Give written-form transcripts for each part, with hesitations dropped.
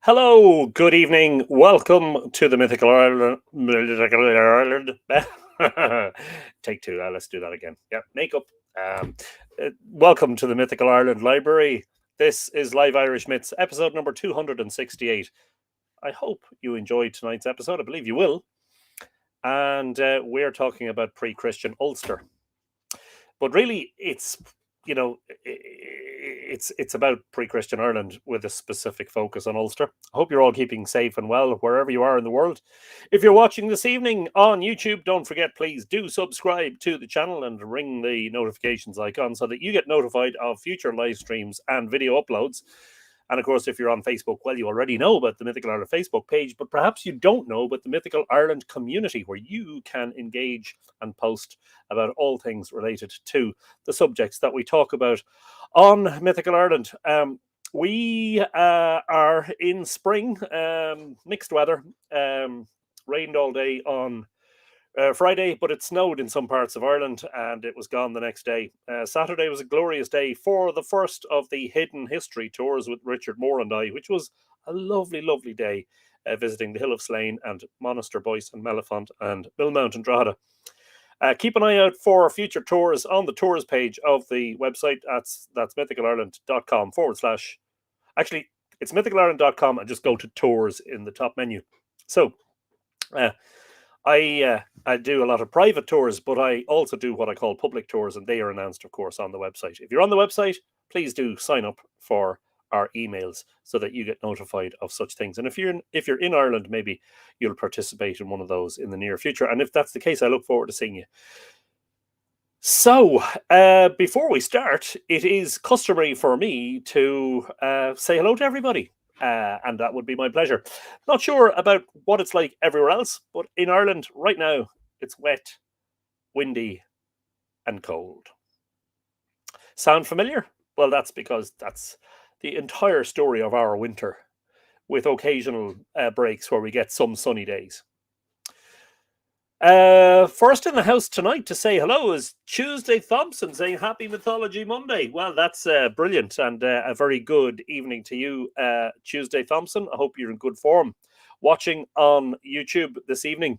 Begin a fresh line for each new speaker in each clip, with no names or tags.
Hello, good evening. Welcome to the Mythical Ireland. Take two. Let's do that again. Yeah, makeup. Welcome to the Mythical Ireland Library. This is Live Irish Myths, episode number 268. I hope you enjoyed tonight's episode. I believe you will. And we're talking about pre-Christian Ulster. But really, it's about pre-Christian Ireland with a specific focus on Ulster. I hope you're all keeping safe and well wherever you are in the world. If you're watching this evening on YouTube, don't forget, please do subscribe to the channel and ring the notifications icon so that you get notified of future live streams and video uploads. And of course, if you're on Facebook, well, you already know about the Mythical Ireland Facebook page, but perhaps you don't know about the Mythical Ireland community, where you can engage and post about all things related to the subjects that we talk about on Mythical Ireland. We are in spring, mixed weather, rained all day on Friday, but it snowed in some parts of Ireland and it was gone the next day. Saturday was a glorious day for the first of the Hidden History tours with Richard Moore and I, which was a lovely, lovely day, visiting the Hill of Slane and Monaster, Boyce and Mellifont and Millmount and Drogheda. Keep an eye out for future tours on the tours page of the website. That's mythicalireland.com / actually, it's mythicalireland.com and just go to tours in the top menu. So, I do a lot of private tours, but I also do what I call public tours, and they are announced, of course, on the website. If you're on the website, please do sign up for our emails so that you get notified of such things. And if you're in Ireland, maybe you'll participate in one of those in the near future. And if that's the case, I look forward to seeing you. So, before we start, it is customary for me to say hello to everybody. And that would be my pleasure. Not sure about what it's like everywhere else, but in Ireland right now, it's wet, windy, and cold. Sound familiar? Well, that's because that's the entire story of our winter, with occasional breaks where we get some sunny days. First in the house tonight to say hello is Tuesday Thompson, saying Happy Mythology Monday. Well, that's brilliant, and a very good evening to you, Tuesday Thompson. I hope you're in good form watching on YouTube this evening.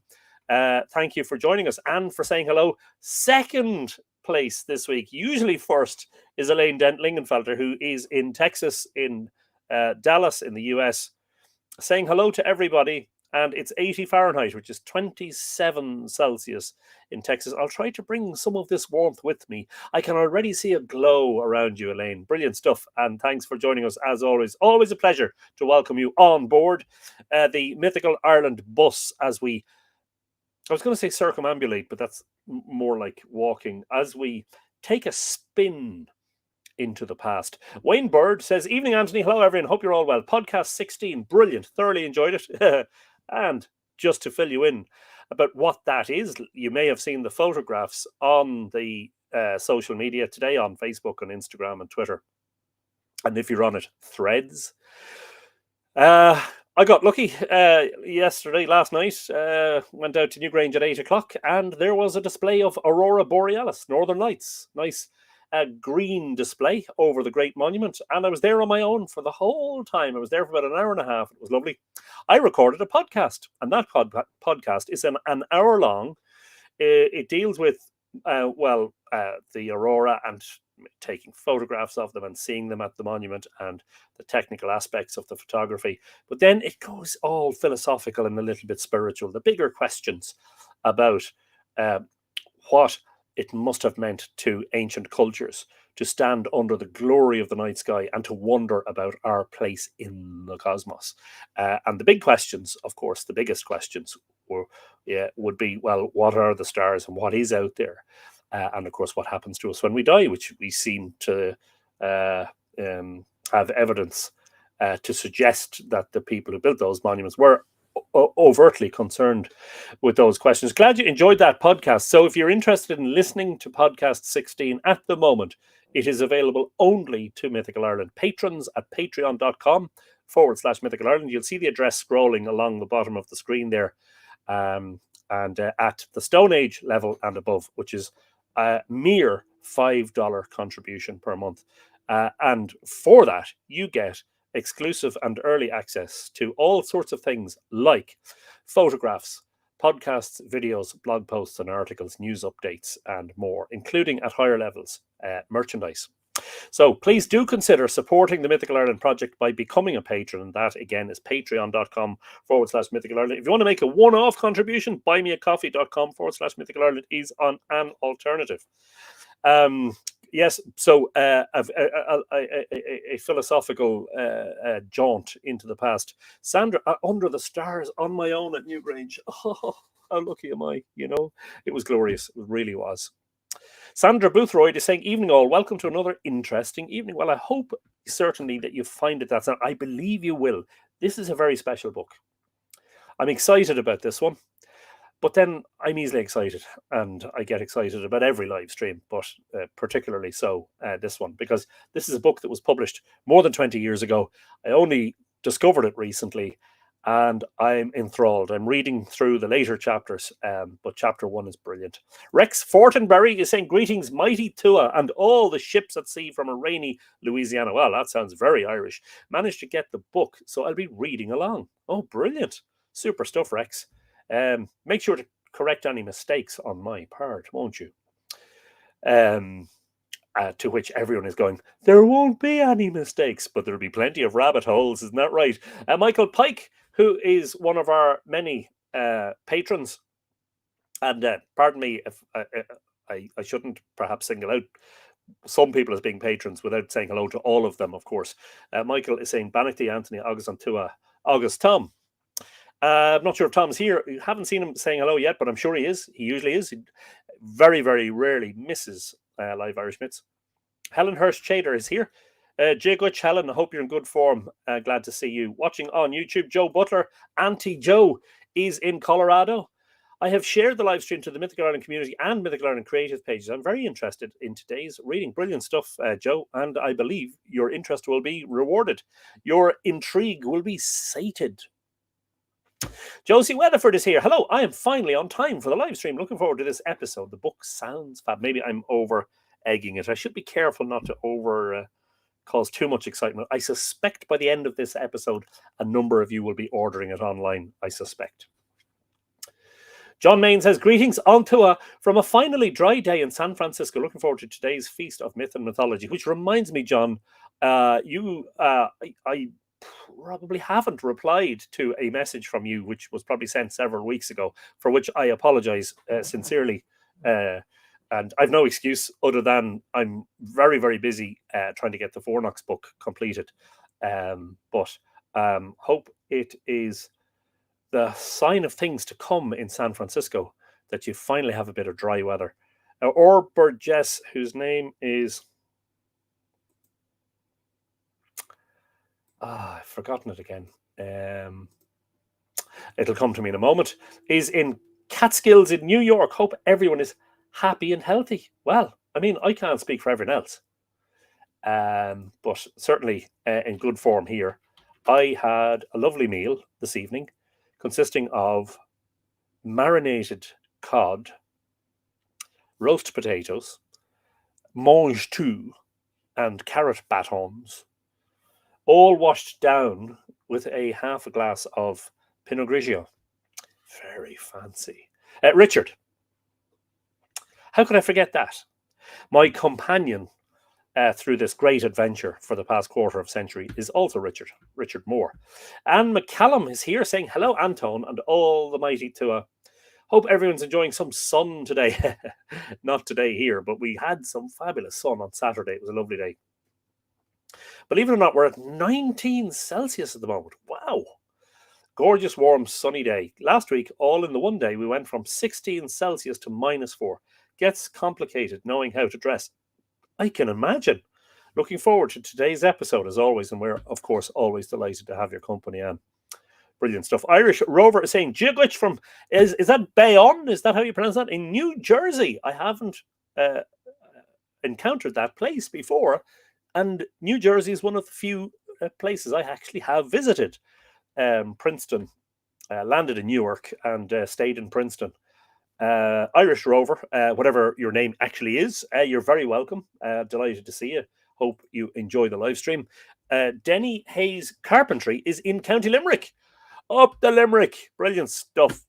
Thank you for joining us and for saying hello. Second place this week, usually first, is Elaine Dent-Lingenfelter, who is in Texas, in Dallas in the US, saying hello to everybody. And it's 80 Fahrenheit, which is 27 Celsius in Texas. I'll try to bring some of this warmth with me. I can already see a glow around you, Elaine. Brilliant stuff. And thanks for joining us, as always. Always a pleasure to welcome you on board the Mythical Ireland bus as I was going to say circumambulate, but that's more like walking, as we take a spin into the past. Wayne Bird says, Evening, Anthony. Hello, everyone. Hope you're all well. Podcast 16. Brilliant. Thoroughly enjoyed it. And just to fill you in about what that is, you may have seen the photographs on the social media today on Facebook and Instagram and Twitter. And if you're on it, Threads. I got lucky last night, went out to Newgrange at 8 o'clock, and there was a display of Aurora Borealis, Northern Lights. Nice green display over the Great Monument, and I was there on my own for the whole time. I was there for about an hour and a half. It was lovely. I recorded a podcast, and that podcast is an hour long. It deals with the Aurora and taking photographs of them and seeing them at the monument and the technical aspects of the photography. But then it goes all philosophical and a little bit spiritual. The bigger questions about what it must have meant to ancient cultures to stand under the glory of the night sky and to wonder about our place in the cosmos. And the big questions, of course, the biggest questions would be, well, what are the stars and what is out there? And of course, what happens to us when we die, which we seem to have evidence to suggest that the people who built those monuments were overtly concerned with those questions. Glad you enjoyed that podcast. So if you're interested in listening to podcast 16 at the moment, it is available only to Mythical Ireland patrons at patreon.com / Mythical Ireland. You'll see the address scrolling along the bottom of the screen there, and at the Stone Age level and above, which is a mere $5 contribution per month. And for that, you get exclusive and early access to all sorts of things like photographs, podcasts, videos, blog posts and articles, news updates, and more, including at higher levels, merchandise. So please do consider supporting the Mythical Ireland project by becoming a patron. And that, again, is patreon.com/Mythical Ireland. If you want to make a one-off contribution, buymeacoffee.com/Mythical Ireland is on an alternative. Yes, so a philosophical jaunt into the past. Sandra, Under the Stars on my own at Newgrange. Oh, how lucky am I? You know, it was glorious. It really was. Sandra Boothroyd is saying, evening all, welcome to another interesting evening. Well, I hope certainly that you find it that. I believe you will. This is a very special book. I'm excited about this one. But then I'm easily excited, and I get excited about every live stream, but particularly so this one, because this is a book that was published more than 20 years ago. I only discovered it recently, and I'm enthralled. I'm reading through the later chapters, but chapter 1 is brilliant. Rex Fortenberry is saying, greetings, mighty Tua, and all the ships at sea from a rainy Louisiana. Well, that sounds very Irish. Managed to get the book, so I'll be reading along. Oh, brilliant. Super stuff, Rex. Make sure to correct any mistakes on my part, won't you? To which everyone is going, there won't be any mistakes, but there'll be plenty of rabbit holes, isn't that right? Michael Pike, who is one of our many patrons, and pardon me if I shouldn't perhaps single out some people as being patrons without saying hello to all of them, of course. Michael is saying, Bannockty, Anthony, August, and Tua, August, Tom. I'm not sure if Tom's here. You haven't seen him saying hello yet, but I'm sure he is. He usually is. He very, very rarely misses live Irish Myths. Helen Hurst Chader is here. Jay Gutch, Helen, I hope you're in good form. Glad to see you. Watching on YouTube, Joe Butler, Auntie Joe is in Colorado. I have shared the live stream to the Mythical Ireland community and Mythical Ireland creative pages. I'm very interested in today's reading. Brilliant stuff, Joe, and I believe your interest will be rewarded. Your intrigue will be sated. Josie Weatherford is here. Hello, I am finally on time for the live stream. Looking forward to this episode. The book sounds fab. Maybe I'm over egging it. I should be careful not to over cause too much excitement. I suspect by the end of this episode, a number of you will be ordering it online, I suspect. John Main says, greetings on Tua from a finally dry day in San Francisco. Looking forward to today's Feast of Myth and Mythology, which reminds me, John, I probably haven't replied to a message from you, which was probably sent several weeks ago, for which I apologize sincerely. And I've no excuse other than I'm very, very busy trying to get the Fornox book completed. But hope it is the sign of things to come in San Francisco that you finally have a bit of dry weather. Or Burgess, whose name is... I've forgotten it again. It'll come to me in a moment. Is in Catskills in New York. Hope everyone is happy and healthy. Well, I mean, I can't speak for everyone else. But certainly in good form here. I had a lovely meal this evening consisting of marinated cod, roast potatoes, mange tout, and carrot batons, all washed down with a half a glass of Pinot Grigio. Very fancy. Richard, how could I forget that? My companion through this great adventure for the past quarter of century is also Richard Moore. Anne McCallum is here saying, hello, Anton, and all the mighty Tua. Hope everyone's enjoying some sun today. Not today here, but we had some fabulous sun on Saturday. It was a lovely day. Believe it or not, we're at 19 Celsius at the moment. Wow. Gorgeous, warm, sunny day. Last week, all in the one day, we went from 16 Celsius to -4. Gets complicated knowing how to dress. I can imagine. Looking forward to today's episode as always, and we're, of course, always delighted to have your company, Anne. Brilliant stuff. Irish Rover is saying, Jigwich from, is that Bayonne? Is that how you pronounce that? In New Jersey. I haven't encountered that place before, and New Jersey is one of the few places I actually have visited. Princeton, landed in Newark and stayed in Princeton. Irish Rover, whatever your name actually is, you're very welcome. Delighted to see you. Hope you enjoy the live stream. Denny Hayes Carpentry is in County Limerick. Up the Limerick. Brilliant stuff.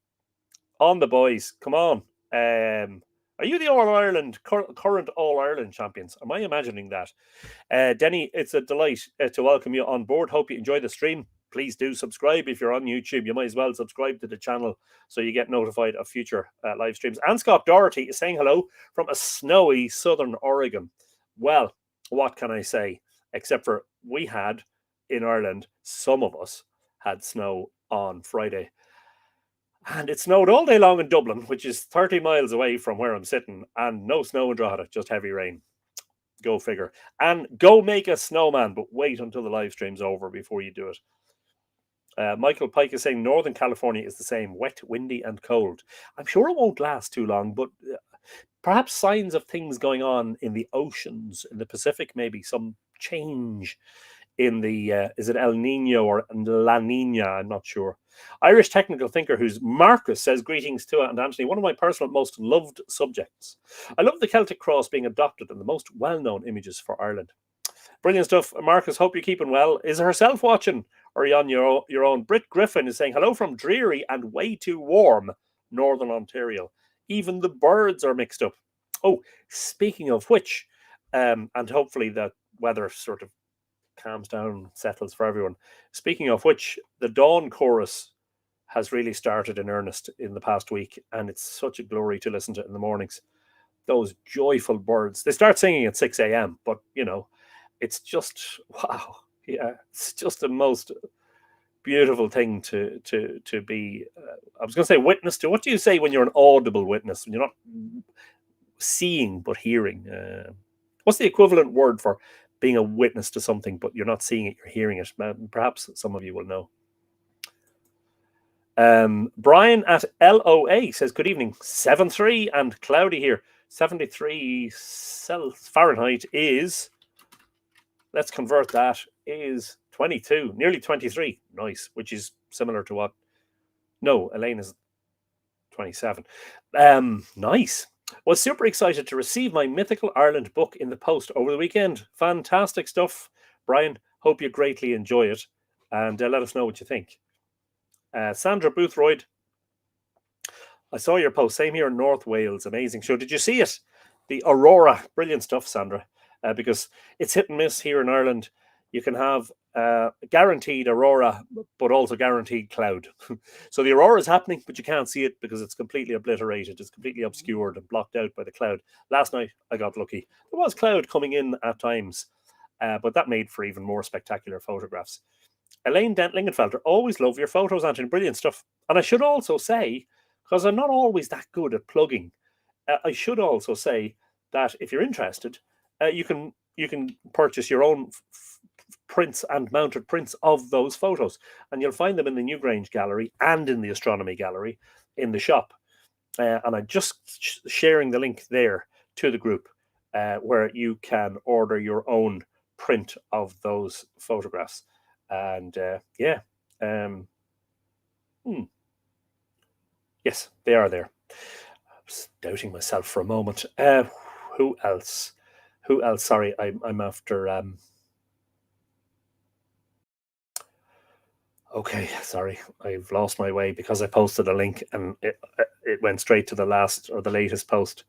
On the boys. Come on. Are you the All-Ireland, current All-Ireland champions? Am I imagining that? Denny, it's a delight to welcome you on board. Hope you enjoy the stream. Please do subscribe if you're on YouTube. You might as well subscribe to the channel so you get notified of future live streams. And Scott Doherty is saying hello from a snowy southern Oregon. Well, what can I say? Except for we had in Ireland, some of us had snow on Friday. And it snowed all day long in Dublin, which is 30 miles away from where I'm sitting, and no snow in Drogheda, just heavy rain. Go figure. And go make a snowman, but wait until the live stream's over before you do it. Michael Pike is saying Northern California is the same, wet, windy, and cold. I'm sure it won't last too long, but perhaps signs of things going on in the oceans, in the Pacific, maybe some change in the, is it El Nino or La Nina? I'm not sure. Irish technical thinker who's Marcus says, greetings to and Anthony, one of my personal most loved subjects. I love the Celtic cross being adopted in the most well-known images for Ireland. Brilliant stuff. Marcus, hope you're keeping well. Is herself watching or are you on your own? Britt Griffin is saying, hello from dreary and way too warm Northern Ontario. Even the birds are mixed up. Oh, speaking of which, and hopefully the weather sort of calms down, settles for everyone. Speaking of which, the Dawn Chorus has really started in earnest in the past week, and it's such a glory to listen to it in the mornings. Those joyful birds. They start singing at 6 a.m., but, you know, it's just, wow. Yeah, it's just the most beautiful thing to be, I was going to say witness to. What do you say when you're an audible witness? When you're not seeing, but hearing? What's the equivalent word for being a witness to something, but you're not seeing it, you're hearing it? Perhaps some of you will know. Brian at LOA says, good evening. 7-3 and cloudy here. 73 Fahrenheit is, let's convert that, is 22, nearly 23. Nice, which is similar to what? No, Elaine is 27. Nice. Was super excited to receive my Mythical Ireland book in the post over the weekend. Fantastic stuff, Brian. Hope you greatly enjoy it, and let us know what you think. Sandra Boothroyd, I saw your post. Same here in North Wales. Amazing show. Did you see it? The Aurora. Brilliant stuff, Sandra. Because it's hit and miss here in Ireland. You can have guaranteed aurora, but also guaranteed cloud. So the aurora is happening, but you can't see it because it's completely obliterated. It's completely obscured and blocked out by the cloud. Last night, I got lucky. There was cloud coming in at times, but that made for even more spectacular photographs. Elaine Dent-Lingenfelter, always love your photos, Anthony. Brilliant stuff. And I should also say, because I'm not always that good at plugging, I should also say that if you're interested, you can purchase your own prints and mounted prints of those photos, and you'll find them in the Newgrange Gallery and in the Astronomy Gallery in the shop. And I'm just sharing the link there to the group where you can order your own print of those photographs. And yes, they are there. I was doubting myself for a moment. Who else? Sorry, I'm after. Okay, sorry, I've lost my way because I posted a link and it went straight to the last or the latest post.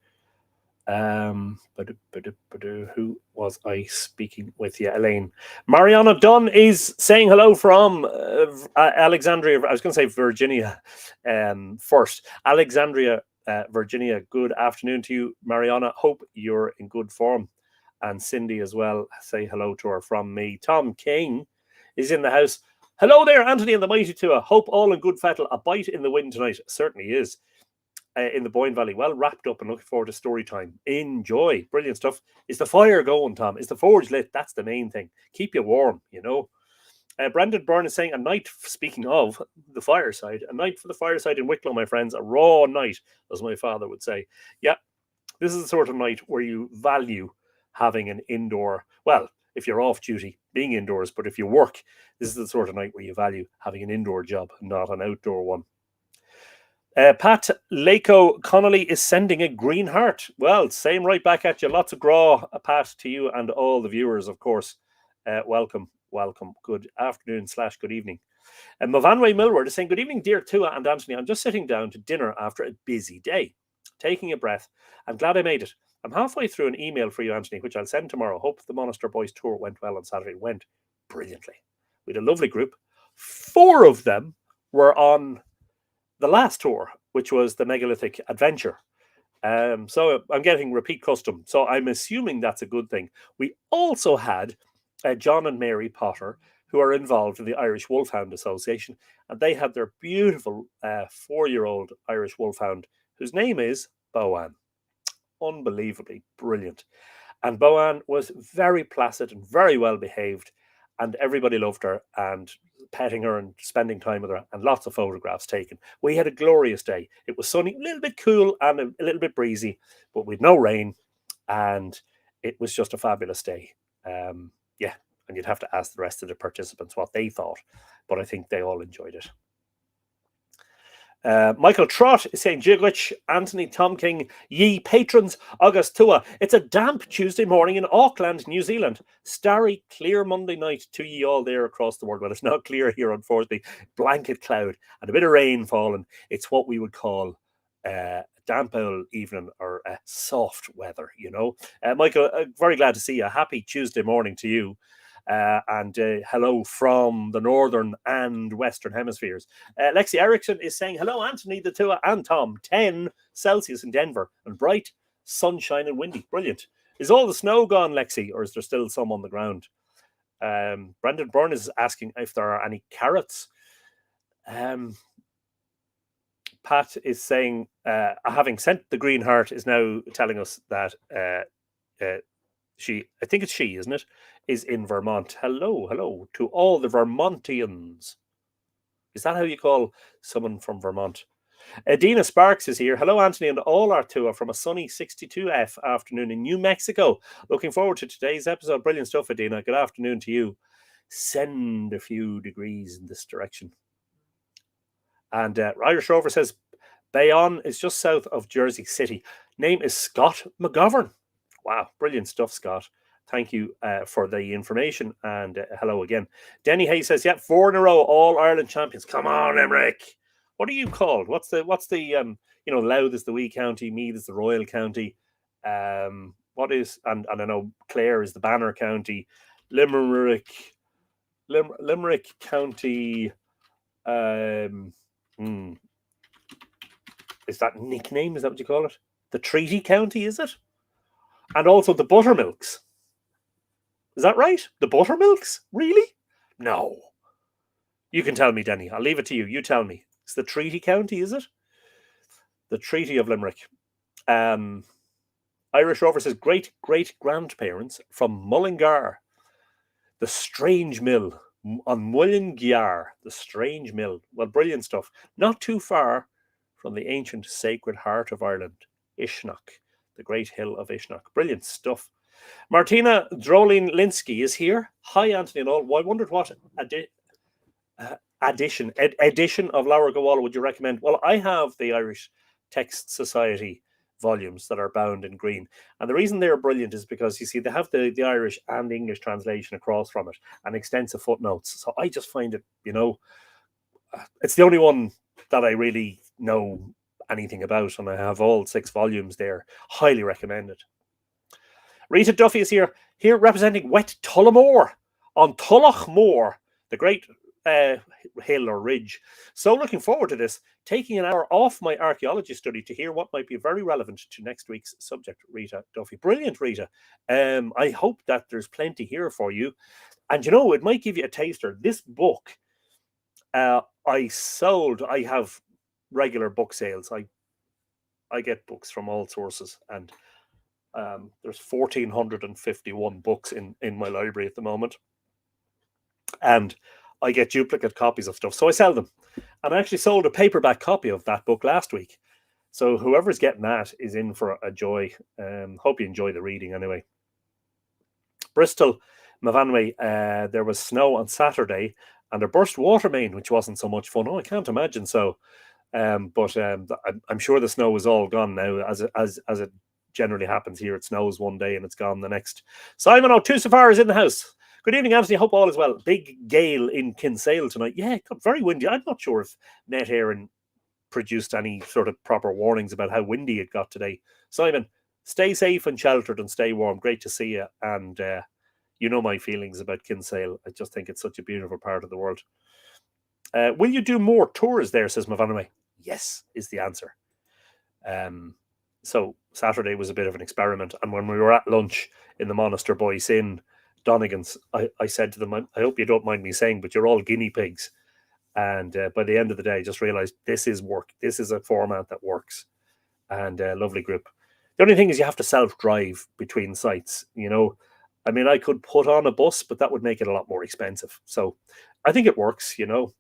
Who was I speaking with? Yeah, Elaine. Mariana Dunn is saying hello from Alexandria. I was going to say Virginia first. Alexandria, Virginia. Good afternoon to you, Mariana. Hope you're in good form. And Cindy as well. Say hello to her from me. Tom King is in the house. Hello there, Anthony and the Mighty Tua. Hope all in good fettle. A bite in the wind tonight. Certainly is. In the Boyne Valley. Well wrapped up and looking forward to story time. Enjoy. Brilliant stuff. Is the fire going, Tom? Is the forge lit? That's the main thing. Keep you warm, you know. Brandon Byrne is saying, a night, speaking of the fireside, a night for the fireside in Wicklow, my friends. A raw night, as my father would say. Yeah, this is the sort of night where you value having an indoor, well, if you're off duty, being indoors, but if you work, this is the sort of night where you value having an indoor job, not an outdoor one. Pat Lako Connolly is sending a green heart. Well, same right back at you. Lots of graw, Pat, to you and all the viewers, of course. Welcome. welcome. Good afternoon / good evening. And Movanway Millward is saying, good evening, dear Tua and Anthony. I'm just sitting down to dinner after a busy day. Taking a breath. I'm glad I made it. I'm halfway through an email for you, Anthony, which I'll send tomorrow. Hope the Monaster Boys tour went well on Saturday. Went brilliantly. We had a lovely group. 4 of them were on the last tour, which was the Megalithic Adventure. So I'm getting repeat custom. So I'm assuming that's a good thing. We also had John and Mary Potter, who are involved in the Irish Wolfhound Association, and they had their beautiful 4-year-old Irish Wolfhound, whose name is Boan. Unbelievably brilliant. And Boan was very placid and very well behaved, and everybody loved her and petting her and spending time with her, and lots of photographs taken. We had a glorious day. It was sunny, a little bit cool and a little bit breezy, but with no rain, and it was just a fabulous day. Yeah, and you'd have to ask the rest of the participants what they thought, but I think they all enjoyed it. Michael Trott is saying, Jigwich, Anthony, Tom King, ye patrons, August Tua. It's a damp Tuesday morning in Auckland, New Zealand. Starry, clear Monday night to ye all there across the world. Well, it's not clear here, unfortunately. Blanket cloud and a bit of rain falling. It's what we would call damp old evening or soft weather, you know. Michael, very glad to see you. Happy Tuesday morning to you. And hello from the northern and western hemispheres. Lexi Erickson is saying, hello, Anthony, the Tua, and Tom. 10 Celsius in Denver and bright, sunshine and windy. Brilliant. Is all the snow gone, Lexi, or is there still some on the ground? Brendan Byrne is asking if there are any carrots. Pat is saying, having sent the Green Heart, is now telling us that she, I think it's she, isn't it, is in Vermont. Hello to all the Vermontians. Is that how you call someone from Vermont? Adina Sparks is here. Hello, Anthony, and all our tour from a sunny 62F afternoon in New Mexico. Looking forward to today's episode. Brilliant stuff, Adina. Good afternoon to you. Send a few degrees in this direction. And Irish Rover says, Bayonne is just south of Jersey City. Name is Scott McGovern. Wow, brilliant stuff, Scott. Thank you for the information, and hello again. Denny Hayes says, "Yeah, 4 in a row, All Ireland champions. Come on, Limerick. What are you called? What's the Louth is the wee county, Meath is the royal county. What is and I know Clare is the banner county. Limerick County. Is that nickname? Is that what you call it? The Treaty County, is it? And also the Buttermilks. Is that right? The Buttermilks? Really? No. You can tell me, Denny. I'll leave it to you. You tell me. It's the Treaty County, is it? The Treaty of Limerick. Irish Rover says, great-great-grandparents from Mullingar. The Strange Mill on Mullingar. The Strange Mill. Well, brilliant stuff. Not too far from the ancient Sacred Heart of Ireland, Ishnok. The Great Hill of Ishnok. Brilliant stuff. Martina Drolin-Linsky is here. Hi, Anthony and all. Well, I wondered what edition of Laura Gowalla would you recommend? Well, I have the Irish Text Society volumes that are bound in green. And the reason they're brilliant is because, you see, they have the Irish and English translation across from it and extensive footnotes. So I just find it, it's the only one that I really know anything about, and I have all 6 volumes there. Highly recommended. Rita Duffy is here representing Wet Tullamore on Tullachmore, the great hill or ridge. So looking forward to this, taking an hour off my archaeology study to hear what might be very relevant to next week's subject. Rita Duffy. Brilliant, Rita. I hope that there's plenty here for you. And it might give you a taster. This book, I have regular book sales. I get books from all sources, and there's 1,451 books in my library at the moment, and I get duplicate copies of stuff, so I sell them. And I actually sold a paperback copy of that book last week, so whoever's getting that is in for a joy. Hope you enjoy the reading anyway. Bristol, Mavanway, there was snow on Saturday and a burst water main, which wasn't so much fun. I can't imagine so. But I'm sure the snow is all gone now, as it generally happens here. It snows one day and it's gone the next. Simon O'Tusafar is in the house. Good evening, Anthony. Hope all is well. Big gale in Kinsale tonight. Yeah, it got very windy. I'm not sure if Net Éireann produced any sort of proper warnings about how windy it got today. Simon, stay safe and sheltered and stay warm. Great to see you. And you know my feelings about Kinsale. I just think it's such a beautiful part of the world. Will you do more tours there, says Mavanaway? Yes, is the answer. So Saturday was a bit of an experiment. And when we were at lunch in the Monaster Boys Inn, Donegan's, I said to them, I hope you don't mind me saying, but you're all guinea pigs. And by the end of the day, I just realized this is work. This is a format that works. And a lovely group. The only thing is you have to self-drive between sites, you know. I mean, I could put on a bus, but that would make it a lot more expensive. So I think it works, you know.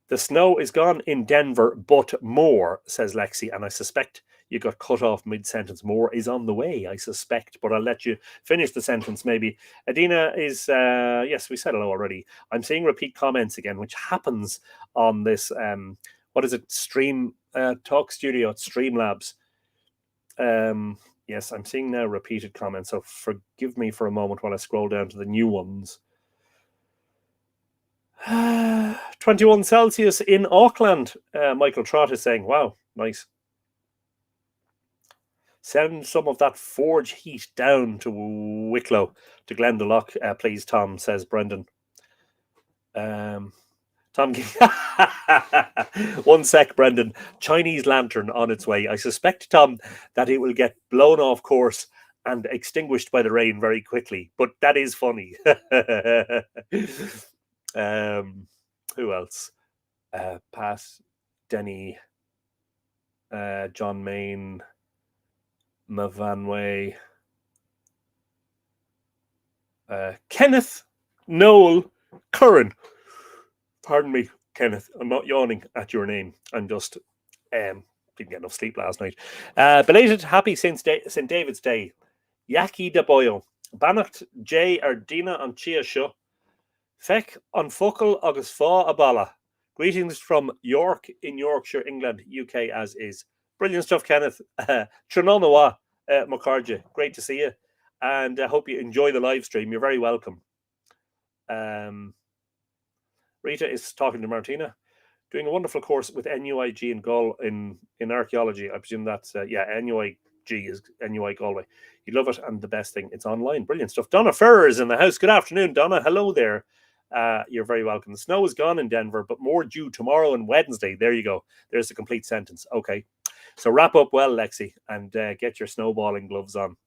The snow is gone in Denver, but more, says Lexi. And I suspect you got cut off mid-sentence. More is on the way, I suspect. But I'll let you finish the sentence, maybe. Adina is, yes, we said hello already. I'm seeing repeat comments again, which happens on this, what is it, Stream Talk Studio at Streamlabs. Yes, I'm seeing now repeated comments. So forgive me for a moment while I scroll down to the new ones. 21 Celsius in Auckland. Michael Trott is saying, wow, nice. Send some of that forge heat down to Wicklow, to Glendalough, please, Tom, says Brendan. Tom, 1 sec, Brendan. Chinese lantern on its way. I suspect, Tom, that it will get blown off course and extinguished by the rain very quickly. But that is funny. Who else? Pat, Denny, John Main, Mavanway, Kenneth, Noel, Curran. Pardon me, Kenneth. I'm not yawning at your name. I'm just didn't get enough sleep last night. Belated happy St. David's Day. Yaki de Boyo. Bannacht J Ardina and Chia Shu. Feck on Focal August Fa Abala. Greetings from York in Yorkshire, England, UK as is. Brilliant stuff, Kenneth. Trinonawa, Mukherjee. Great to see you. And I hope you enjoy the live stream. You're very welcome. Rita is talking to Martina. Doing a wonderful course with NUIG in Gaul in archaeology. I presume that's, NUIG is NUI Galway. You'd love it, and the best thing, it's online. Brilliant stuff. Donna Ferrer is in the house. Good afternoon, Donna. Hello there. You're very welcome. The snow is gone in Denver, but more due tomorrow and Wednesday. There you go. There's the complete sentence. Okay. So wrap up well, Lexi, and get your snowballing gloves on.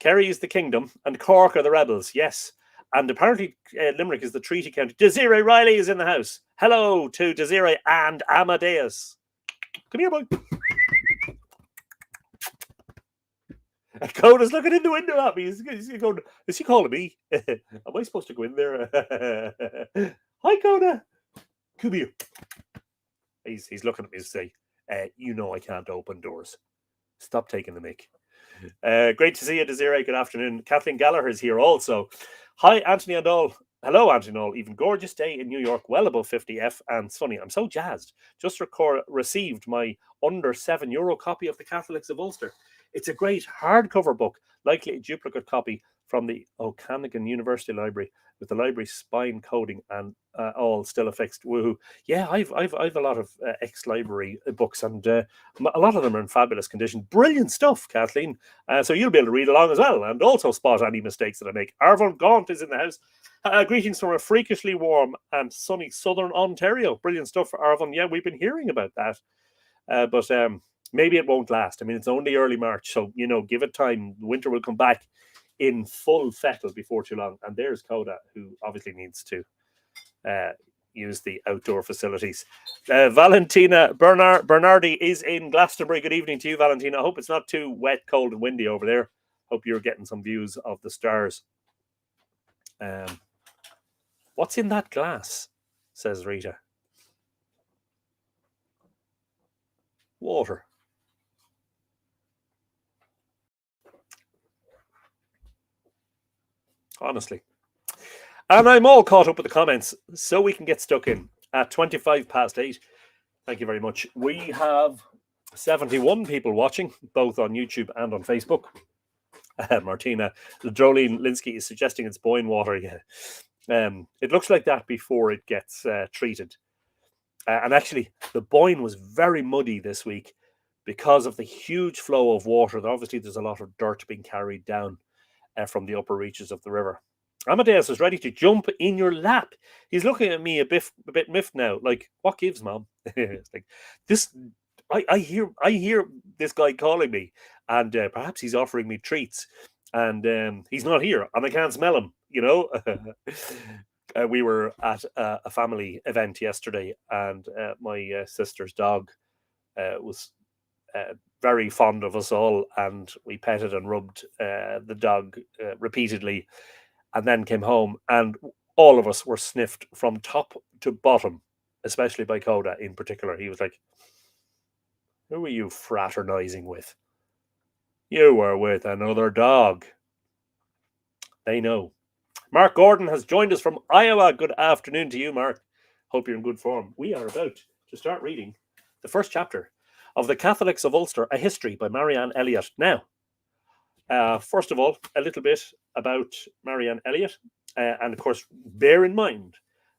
Kerry is the kingdom, and Cork are the rebels. Yes. And apparently Limerick is the treaty county. Desiree Riley is in the house. Hello to Desiree and Amadeus. Come here, boy. Coda's looking in the window at me. Is he calling me? Am I supposed to go in there? Hi, Coda. Come here. He's looking at me to say, you know I can't open doors. Stop taking the mic. Great to see you, Desiree. Good afternoon. Kathleen Gallagher is here also. Hi, Anthony and all. Hello, Anthony and all. Even gorgeous day in New York, well above 50F and sunny. I'm so jazzed. Just received my under €7 copy of The Catholics of Ulster. It's a great hardcover book, likely a duplicate copy from the O'Canagan University Library with the library spine coding and all still affixed. Woohoo! Yeah, I've a lot of ex-library books, and a lot of them are in fabulous condition. Brilliant stuff, Kathleen. So you'll be able to read along as well, and also spot any mistakes that I make. Arvon Gaunt is in the house. Greetings from a freakishly warm and sunny southern Ontario. Brilliant stuff for Arvon. Yeah, we've been hearing about that, but maybe it won't last. I mean, it's only early March, so give it time. Winter will come back in full fettle before too long. And there's Coda, who obviously needs to use the outdoor facilities. Valentina Bernardi is in Glastonbury. Good evening to you, Valentina. I hope it's not too wet, cold, and windy over there. Hope you're getting some views of the stars. What's in that glass? Says Rita. Water. Honestly. And I'm all caught up with the comments, so we can get stuck in at 8:25. Thank you very much. We have 71 people watching, both on YouTube and on Facebook. Martina. Drolene Linsky is suggesting it's boiling water. Yeah. It looks like that before it gets treated. And actually, the Boyne was very muddy this week because of the huge flow of water. Obviously, there's a lot of dirt being carried down from the upper reaches of the river. Amadeus is ready to jump in your lap. He's looking at me a bit miffed now. Like, what gives, Mom? It's like this. I hear this guy calling me, and perhaps he's offering me treats, and he's not here, and I can't smell him. We were at a family event yesterday, and my sister's dog was very fond of us all, and we petted and rubbed the dog repeatedly, and then came home, and all of us were sniffed from top to bottom, especially by Coda in particular. He was like, "Who are you fraternizing with? You were with another dog." They know. Mark Gordon has joined us from Iowa. Good afternoon to you, Mark. Hope you're in good form. We are about to start reading the first chapter of The Catholics of Ulster, A History by Marianne Elliott. Now, first of all, a little bit about Marianne Elliott. And of course, bear in mind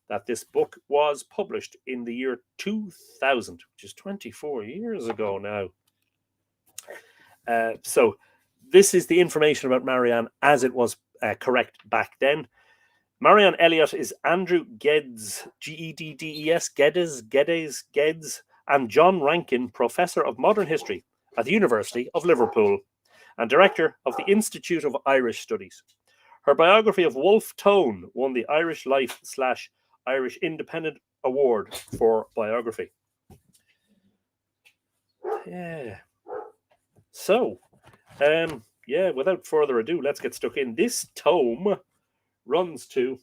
that this book was published in the year 2000, which is 24 years ago now. So this is the information about Marianne as it was correct back then. Marianne Elliott is Andrew Geddes, Geddes, and John Rankin Professor of Modern History at the University of Liverpool and Director of the Institute of Irish Studies. Her biography of Wolfe Tone won the Irish Life / Irish Independent Award for Biography. Yeah. So, without further ado, let's get stuck in. This tome runs to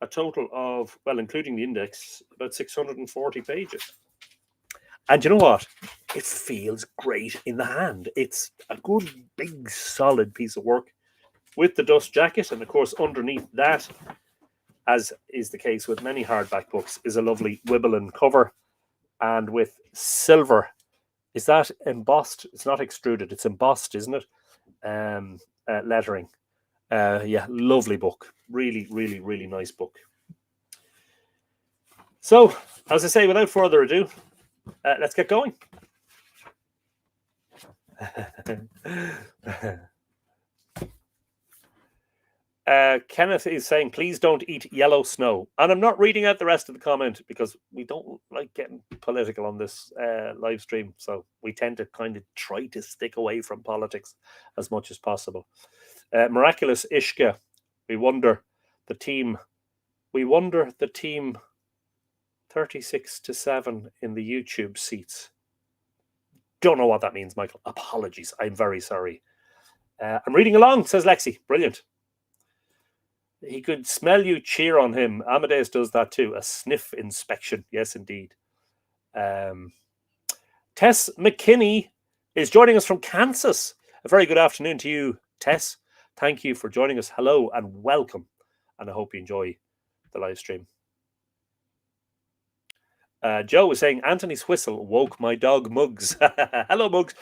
a total of, well, including the index, about 640 pages. And you know what? It feels great in the hand. It's a good, big, solid piece of work with the dust jacket. And of course, underneath that, as is the case with many hardback books, is a lovely Wibbelin cover. And with silver, is that embossed? It's not extruded, it's embossed, isn't it? Lettering. Lovely book. Really, really, really nice book. So, as I say, without further ado, let's get going. Kenneth is saying, please don't eat yellow snow. And I'm not reading out the rest of the comment because we don't like getting political on this live stream. So we tend to kind of try to stick away from politics as much as possible. Miraculous Ishka, we wonder the team 36-7 in the YouTube seats. Don't know what that means, Michael. Apologies. I'm very sorry. I'm reading along, says Lexi. Brilliant. He could smell you cheer on him. Amadeus does that too. A sniff inspection. Yes, indeed. Tess McKinney is joining us from Kansas. A very good afternoon to you, Tess. Thank you for joining us. Hello and welcome. And I hope you enjoy the live stream. Joe is saying, Anthony's whistle woke my dog Muggs. Hello, Muggs.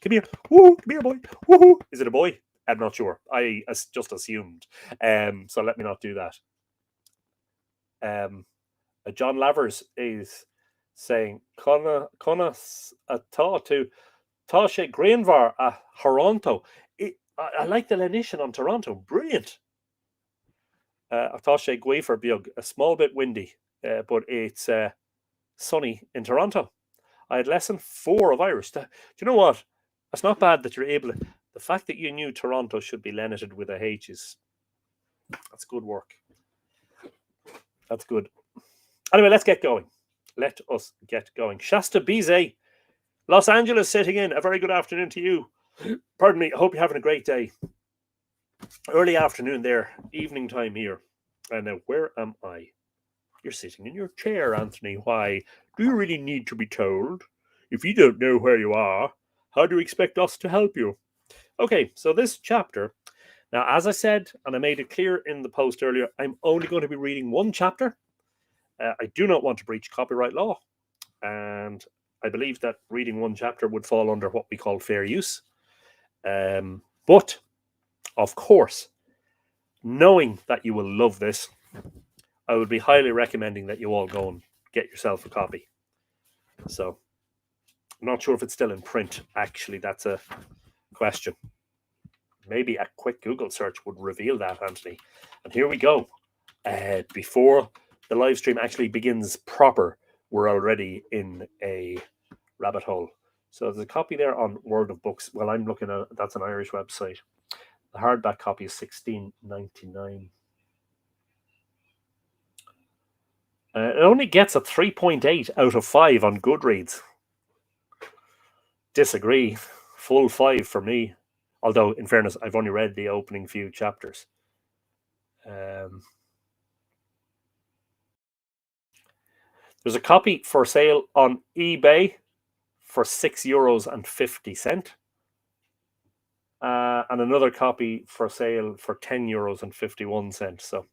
Come here. Woo, come here, boy. Woo. Is it a boy? I'm not sure. I just assumed. So let me not do that. John Lavers is saying, Conna atá to tá sé Greenvar a Toronto. I like the lenition on Toronto. Brilliant. Atá sé Guifer Biog, a small bit windy, but it's sunny in Toronto. I had lesson 4 of Irish. Do you know what? That's not bad that you're able to. The fact that you knew Toronto should be lenited with a H that's good work. That's good. Anyway, let's get going. Let us get going. Shasta Bize, Los Angeles sitting in. A very good afternoon to you. Pardon me. I hope you're having a great day. Early afternoon there. Evening time here. And now, where am I? You're sitting in your chair, Anthony. Why? Do you really need to be told? If you don't know where you are, how do you expect us to help you? Okay, so this chapter, now as I said, and I made it clear in the post earlier, I'm only going to be reading one chapter. I do not want to breach copyright law, and I believe that reading one chapter would fall under what we call fair use. But, of course, knowing that you will love this, I would be highly recommending that you all go and get yourself a copy. So, I'm not sure if it's still in print. Actually, that's a question. Maybe a quick Google search would reveal that, Anthony. And here we go. Before the live stream actually begins proper, we're already in a rabbit hole. So there's a copy there on World of Books. Well, I'm looking at that's an Irish website. The hardback copy is $16.99. It only gets a 3.8 out of 5 on Goodreads. Disagree. Full 5 for me. Although, in fairness, I've only read the opening few chapters. There's a copy for sale on eBay for €6.50. And another copy for sale for €10.51. So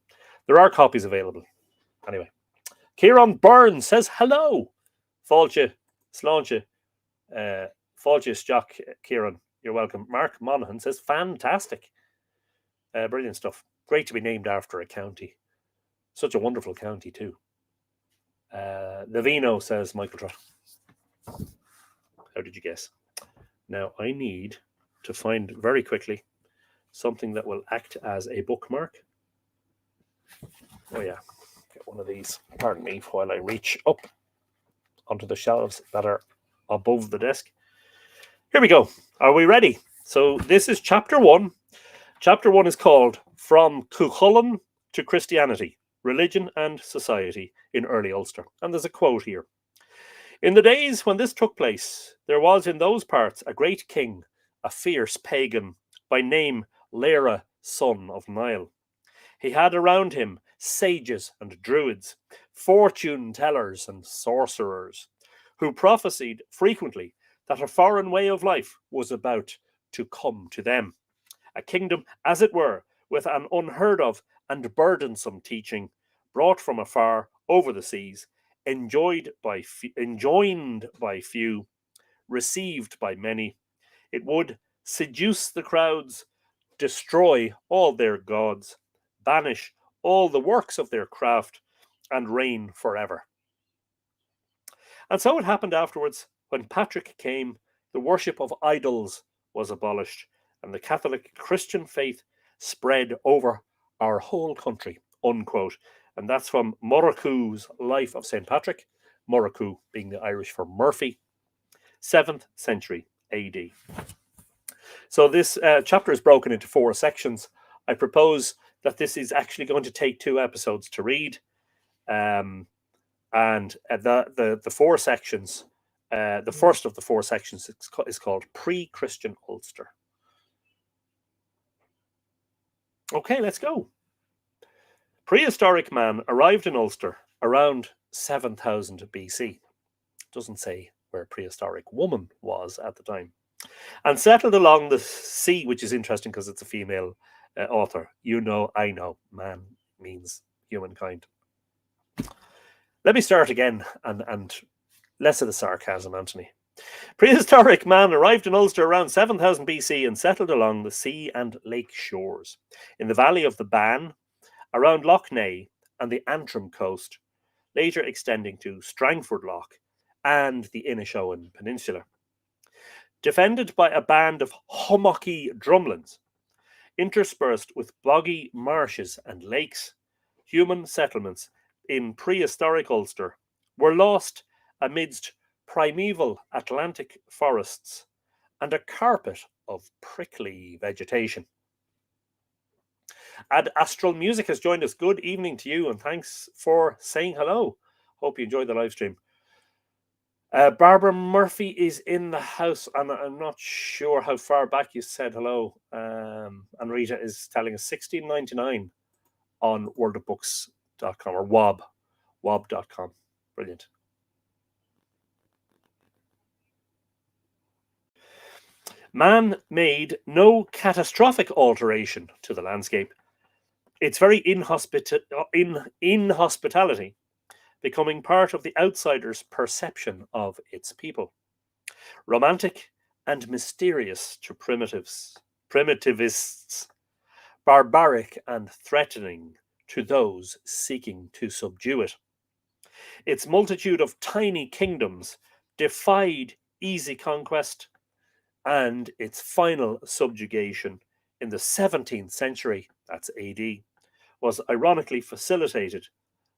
there are copies available. Anyway, Kieran Byrne says hello. Fáilte, sláinte, fáilte Stock, Kieran. You're welcome. Mark Monaghan says fantastic. Brilliant stuff. Great to be named after a county. Such a wonderful county too. Navino says Michael Trott. How did you guess? Now I need to find very quickly something that will act as a bookmark. Oh yeah, get one of these. Pardon me while I reach up onto the shelves that are above the desk. Here we go. Are we ready? So this is chapter 1. Chapter 1 is called From Cuchulainn to Christianity, Religion and Society in Early Ulster. And there's a quote here. In the days when this took place, there was in those parts a great king, a fierce pagan, by name Lera, son of Niall. He had around him sages and druids, fortune tellers and sorcerers, who prophesied frequently that a foreign way of life was about to come to them. A kingdom, as it were, with an unheard of and burdensome teaching, brought from afar over the seas, enjoined by few, received by many. It would seduce the crowds, destroy all their gods, banish all the works of their craft, and reign forever. And so it happened afterwards, when Patrick came, the worship of idols was abolished, and the Catholic Christian faith spread over our whole country, unquote. And that's from Morocco's Life of St. Patrick, Morocco being the Irish for Murphy, 7th century AD. So this chapter is broken into 4 sections. I propose that this is actually going to take 2 episodes to read. And the 4 sections, the first of the 4 sections is called Pre-Christian Ulster. Okay, let's go. Prehistoric man arrived in Ulster around 7000 BC. Doesn't say where prehistoric woman was at the time. And settled along the sea, which is interesting because it's a female author. You know, I know, man means humankind. Let me start again and less of the sarcasm, Anthony. Prehistoric man arrived in Ulster around 7000 BC and settled along the sea and lake shores, in the valley of the Bann, around Lough Neagh and the Antrim coast, later extending to Strangford Lough and the Inishowen Peninsula. Defended by a band of hummocky drumlins, interspersed with boggy marshes and lakes, human settlements in prehistoric Ulster were lost amidst primeval Atlantic forests and a carpet of prickly vegetation. Ad Astral Music has joined us. Good evening to you, and thanks for saying hello. Hope you enjoyed the live stream. Barbara Murphy is in the house, and I'm not sure how far back you said hello. And Rita is telling us $16.99 on worldofbooks.com or wob.com. Brilliant. Man made no catastrophic alteration to the landscape. Its very inhospitality becoming part of the outsider's perception of its people. Romantic and mysterious to primitives, primitivists, barbaric and threatening to those seeking to subdue it. Its multitude of tiny kingdoms defied easy conquest, and its final subjugation in the 17th century, that's AD, was ironically facilitated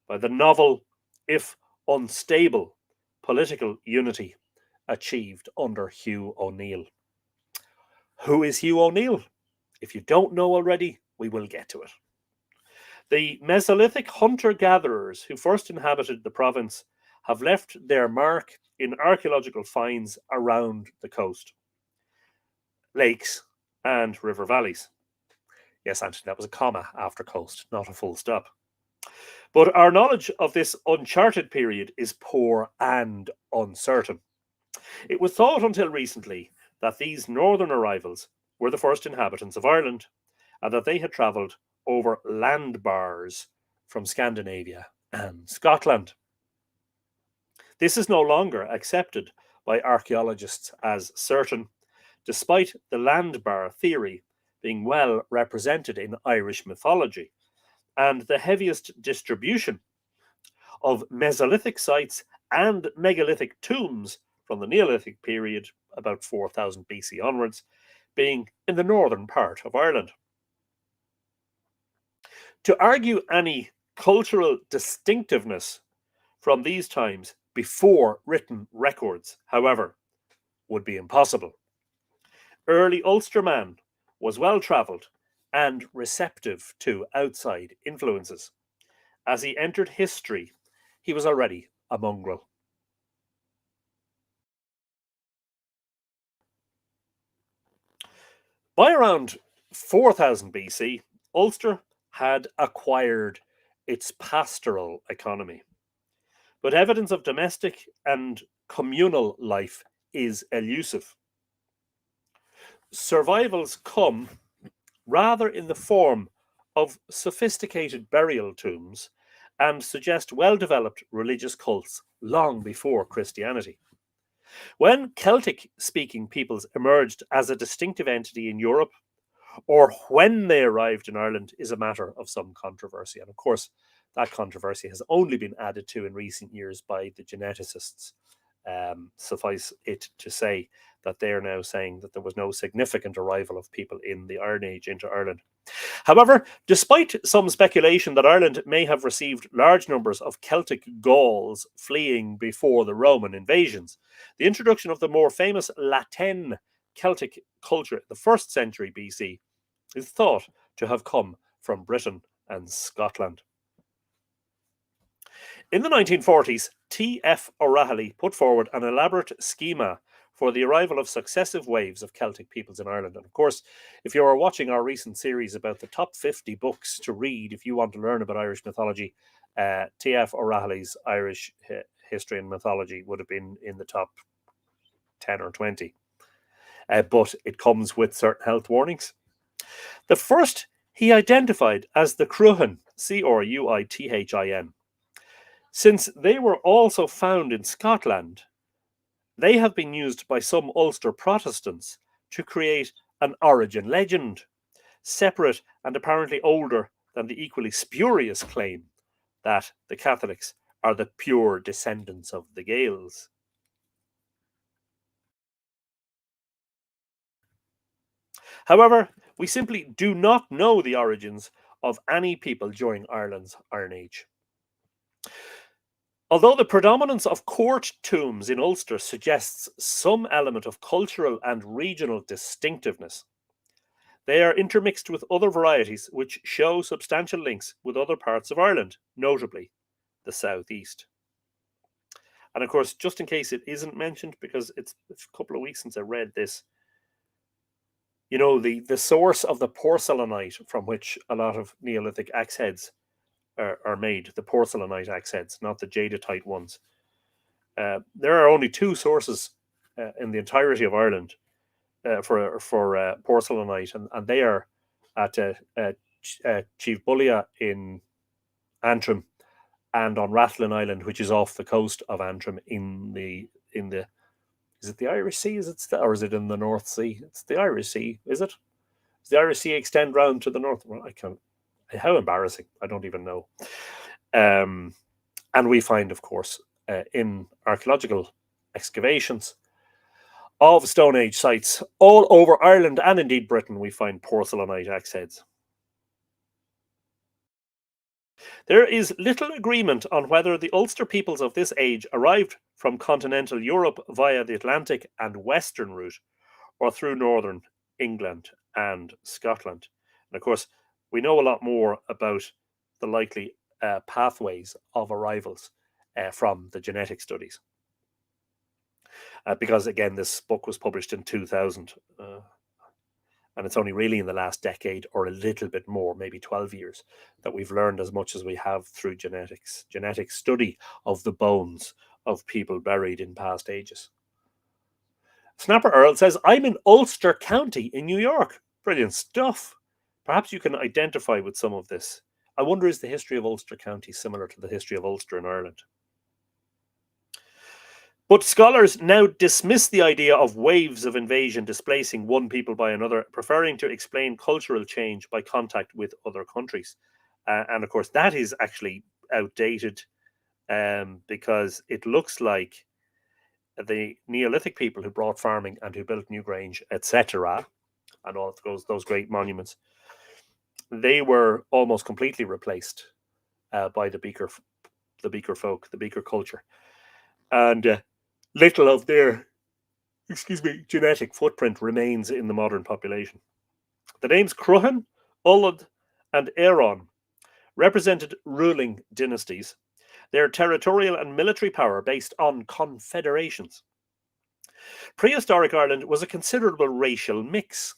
by the novel, if unstable, political unity achieved under Hugh O'Neill. Who is Hugh O'Neill? If you don't know already, we will get to it. The Mesolithic hunter gatherers who first inhabited the province have left their mark in archaeological finds around the coast, lakes, and river valleys. Yes, Anthony, that was a comma after coast, not a full stop. But our knowledge of this uncharted period is poor and uncertain. It was thought until recently that these northern arrivals were the first inhabitants of Ireland and that they had travelled over land bars from Scandinavia and Scotland. This is no longer accepted by archaeologists as certain, despite the land bar theory being well represented in Irish mythology and the heaviest distribution of Mesolithic sites and megalithic tombs from the Neolithic period, about 4000 BC onwards, being in the northern part of Ireland. To argue any cultural distinctiveness from these times before written records, however, would be impossible. Early Ulsterman was well travelled and receptive to outside influences. As he entered history, he was already a mongrel. By around 4000 BC, Ulster had acquired its pastoral economy. But evidence of domestic and communal life is elusive. Survivals come rather in the form of sophisticated burial tombs and suggest well developed religious cults long before Christianity. When Celtic speaking peoples emerged as a distinctive entity in Europe, or when they arrived in Ireland, is a matter of some controversy. And of course, that controversy has only been added to in recent years by the geneticists. Suffice it to say that they are now saying that there was no significant arrival of people in the Iron Age into Ireland. However, despite some speculation that Ireland may have received large numbers of Celtic Gauls fleeing before the Roman invasions, the introduction of the more famous Latin Celtic culture in the 1st century BC is thought to have come from Britain and Scotland. In the 1940s, T.F. O'Rahilly put forward an elaborate schema for the arrival of successive waves of Celtic peoples in Ireland. And of course, if you are watching our recent series about the top 50 books to read if you want to learn about Irish mythology, T.F. O'Rahilly's Irish History and Mythology would have been in the top 10 or 20. But it comes with certain health warnings. The first he identified as the Cruithin, Cruithin. Since they were also found in Scotland, they have been used by some Ulster Protestants to create an origin legend, separate and apparently older than the equally spurious claim that the Catholics are the pure descendants of the Gaels. However, we simply do not know the origins of any people during Ireland's Iron Age. Although the predominance of court tombs in Ulster suggests some element of cultural and regional distinctiveness, they are intermixed with other varieties which show substantial links with other parts of Ireland, notably the southeast. And of course, just in case it isn't mentioned, because it's a couple of weeks since I read this, you know, the source of the porcelainite from which a lot of Neolithic axe heads are made, the porcelainite axe heads, not the jadeite ones. There are only two sources in the entirety of Ireland for porcelainite, and they are at Chief Bullia in Antrim and on Rathlin Island, which is off the coast of Antrim in the is it the Irish Sea? Or is it in the North Sea? It's the Irish Sea, is it? Does the Irish Sea extend round to the north? Well, I can't. How embarrassing! I don't even know. And we find, of course, in archaeological excavations of Stone Age sites all over Ireland and indeed Britain, we find porcelainite axe heads. There is little agreement on whether the Ulster peoples of this age arrived from continental Europe via the Atlantic and Western route or through northern England and Scotland. And of course, we know a lot more about the likely pathways of arrivals from the genetic studies. Because again, this book was published in 2000. And it's only really in the last decade or a little bit more, maybe 12 years, that we've learned as much as we have through genetics, genetic study of the bones of people buried in past ages. Snapper Earl says, I'm in Ulster County in New York. Brilliant stuff. Perhaps you can identify with some of this. I wonder, is the history of Ulster County similar to the history of Ulster in Ireland? But scholars now dismiss the idea of waves of invasion displacing one people by another, preferring to explain cultural change by contact with other countries. And of course, that is actually outdated because it looks like the Neolithic people who brought farming and who built Newgrange, etc., and all of those great monuments, they were almost completely replaced by the Beaker folk, the Beaker culture. And little of their, genetic footprint remains in the modern population. The names Croghan, Ullad, and Éireann represented ruling dynasties, their territorial and military power based on confederations. Prehistoric Ireland was a considerable racial mix.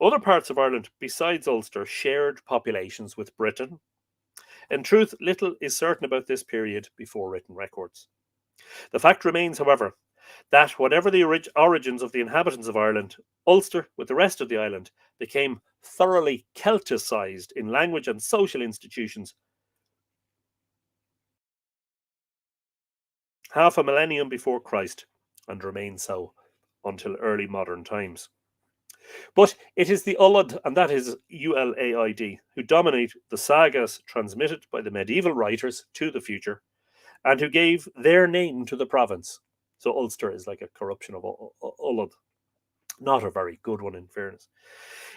Other parts of Ireland besides Ulster shared populations with Britain. In truth, little is certain about this period before written records. The fact remains, however, that whatever the origins of the inhabitants of Ireland, Ulster, with the rest of the island, became thoroughly Celticized in language and social institutions half a millennium before Christ, and remained so until early modern times. But it is the Ullad, and that is Ulaid, who dominate the sagas transmitted by the medieval writers to the future, and who gave their name to the province. So Ulster is like a corruption of Ullad. Not a very good one, in fairness.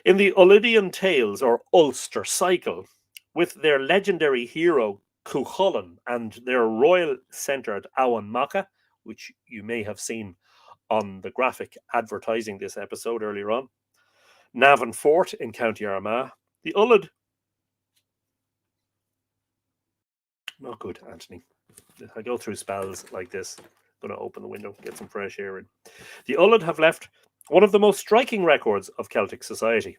In the Ullidian tales, or Ulster cycle, with their legendary hero Cuchulainn and their royal-centred Awan Macha, which you may have seen on the graphic advertising this episode earlier on, Navan Fort in County Armagh, the Ullad. Not good, Anthony. I go through spells like this. I'm going to open the window, get some fresh air in. The Ullad have left one of the most striking records of Celtic society.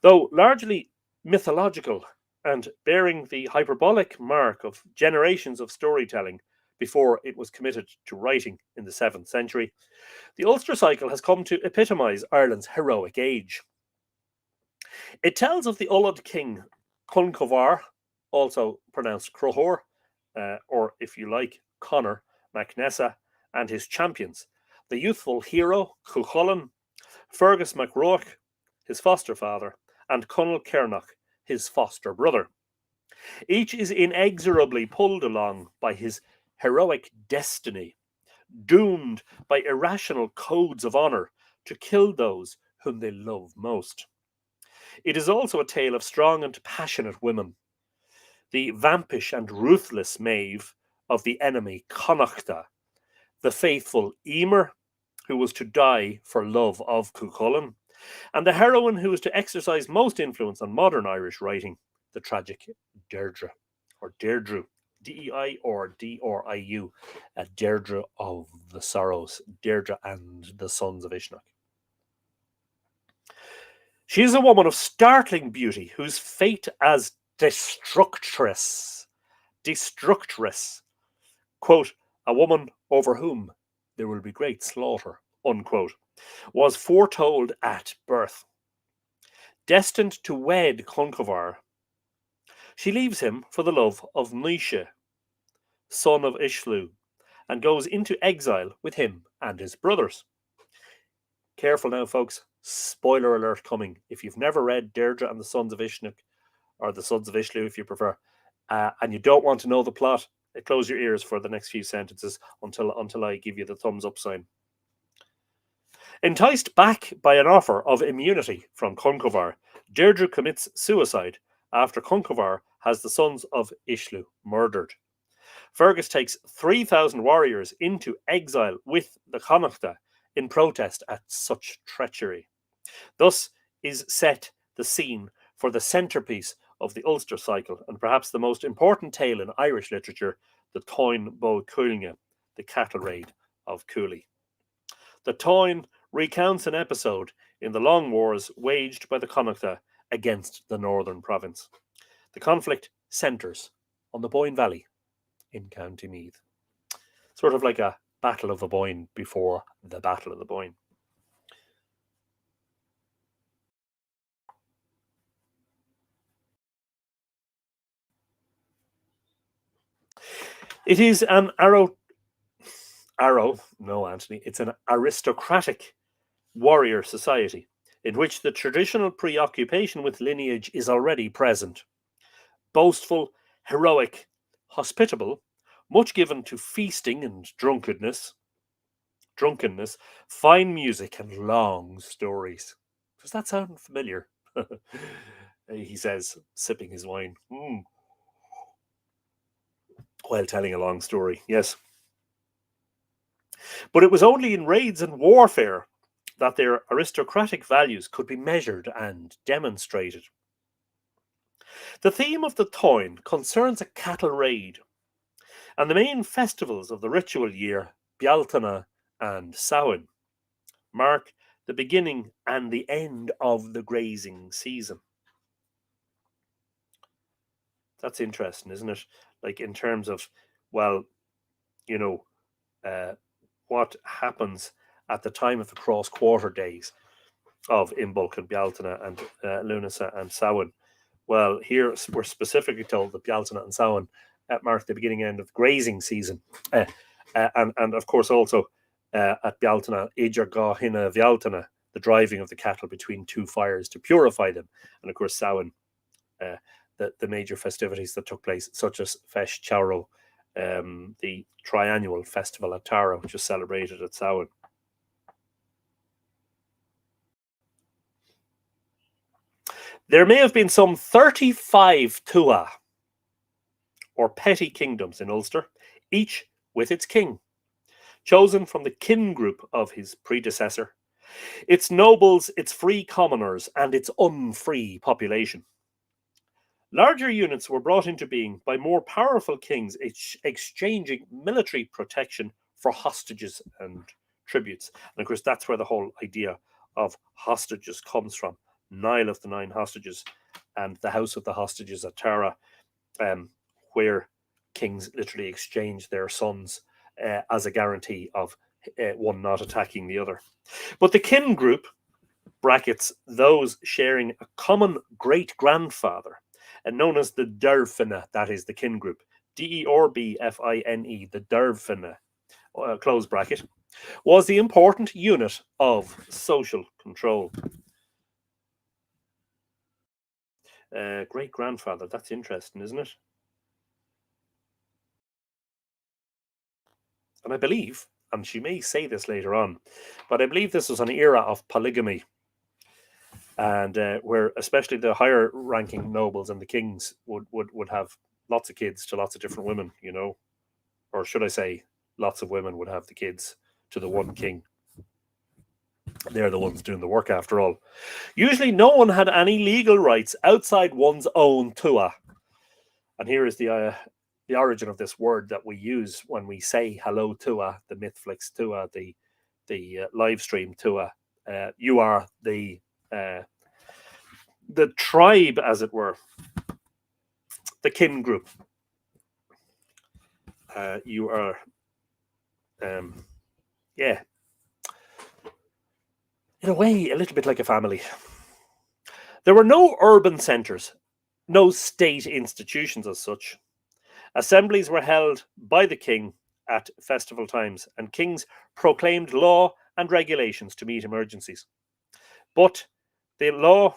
Though largely mythological and bearing the hyperbolic mark of generations of storytelling before it was committed to writing in the 7th century, the Ulster cycle has come to epitomise Ireland's heroic age. It tells of the Ullad king Cuncovar, also pronounced Crohor, or if you like, Conor MacNessa, and his champions, the youthful hero Cuchulainn, Fergus MacRoach, his foster father, and Conall Cernach, his foster brother. Each is inexorably pulled along by his heroic destiny, doomed by irrational codes of honour to kill those whom they love most. It is also a tale of strong and passionate women. The vampish and ruthless Maeve of the enemy Connachta, the faithful Emer, who was to die for love of Cuchulainn, and the heroine who was to exercise most influence on modern Irish writing, the tragic Deirdre, or Deirdre, D-E-I or D-R-I-U, Deirdre of the Sorrows, Deirdre and the Sons of Ishnach. She is a woman of startling beauty, whose fate as destructress, quote, a woman over whom there will be great slaughter, unquote, was foretold at birth. Destined to wed Concovar, she leaves him for the love of Naoise, son of Ishlu, and goes into exile with him and his brothers. Careful now, folks. Spoiler alert coming. If you've never read Deirdre and the Sons of Ishnuk, or the Sons of Ishlu if you prefer, and you don't want to know the plot, close your ears for the next few sentences until I give you the thumbs up sign. Enticed back by an offer of immunity from Conchobar, Deirdre commits suicide after Conchobar has the Sons of Ishlu murdered. Fergus takes 3,000 warriors into exile with the Connachta in protest at such treachery. Thus is set the scene for the centrepiece of the Ulster cycle, and perhaps the most important tale in Irish literature, the Táin Bó Cúailnge, the cattle raid of Cooley. The Táin recounts an episode in the long wars waged by the Connachta against the northern province. The conflict centres on the Boyne Valley in County Meath. Sort of like a Battle of the Boyne before the Battle of the Boyne. It is an it's an aristocratic warrior society in which the traditional preoccupation with lineage is already present. Boastful, heroic, hospitable, much given to feasting and drunkenness, fine music and long stories. Does that sound familiar? He says, sipping his wine. While telling a long story, yes. But it was only in raids and warfare that their aristocratic values could be measured and demonstrated. The theme of the Táin concerns a cattle raid, and the main festivals of the ritual year, Bealtaine and Samhain, mark the beginning and the end of the grazing season. That's interesting, isn't it? Like in terms of, well, you know, what happens at the time of the cross-quarter days of Imbolc and Bealtaine and Lunasa and Samhain. Well, here we're specifically told that Bealtaine and Samhain mark the beginning and end of the grazing season. And of course also at Bealtaine, Idir Gá Hine Bealtaine, the driving of the cattle between two fires to purify them. And of course Samhain, the major festivities that took place, such as Feis Charo, the triannual festival at Tara, which is celebrated at Samhain. There may have been some 35 Tuatha, or petty kingdoms in Ulster, each with its king, chosen from the kin group of his predecessor, its nobles, its free commoners, and its unfree population. Larger units were brought into being by more powerful kings exchanging military protection for hostages and tributes. And of course, that's where the whole idea of hostages comes from. Niall of the Nine Hostages and the House of the Hostages at Tara, where kings literally exchange their sons as a guarantee of one not attacking the other. But the kin group, brackets, those sharing a common great-grandfather, and known as the Derbfine, that is the kin group, Derbfine, the Derbfine, close bracket, was the important unit of social control. Great-grandfather, that's interesting, isn't it? And I believe, and she may say this later on, but I believe this was an era of polygamy, and where especially the higher ranking nobles and the kings would have lots of kids to lots of different women, you know, or should I say lots of women would have the kids to the one king. They're the ones doing the work after all. Usually no one had any legal rights outside one's own tuath. And here is the origin of this word that we use when we say hello tuath, the Mythflix tuath, the live stream tuath. You are the tribe, as it were, the kin group. You are, yeah, in a way, a little bit like a family. There were no urban centres, no state institutions as such. Assemblies were held by the king at festival times, and kings proclaimed law and regulations to meet emergencies. But the law,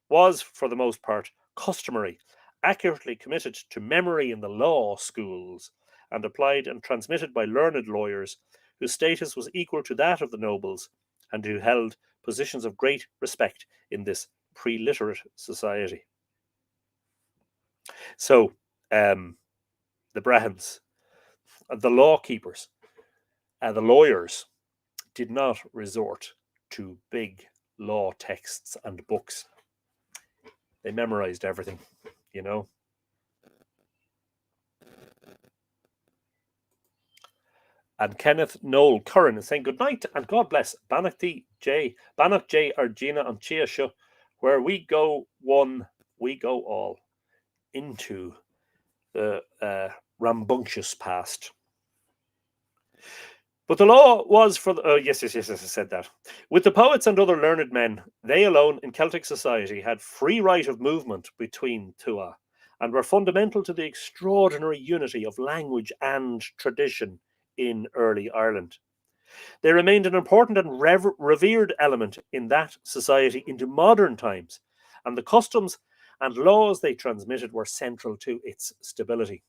was for the most part customary, accurately committed to memory in the law schools, and applied and transmitted by learned lawyers whose status was equal to that of the nobles and who held positions of great respect in this pre-literate society. So, the Brehons, the law keepers, the lawyers did not resort to big law texts and books. They memorized everything, you know. And Kenneth Noel Curran is saying good night and God bless Bannock J, Argina and Chia Shu, where we go one, we go all into the rambunctious past. But the law was for the. Oh, yes, I said that. With the poets and other learned men, they alone in Celtic society had free right of movement between Tua and were fundamental to the extraordinary unity of language and tradition in early Ireland. They remained an important and revered element in that society into modern times, and the customs and laws they transmitted were central to its stability.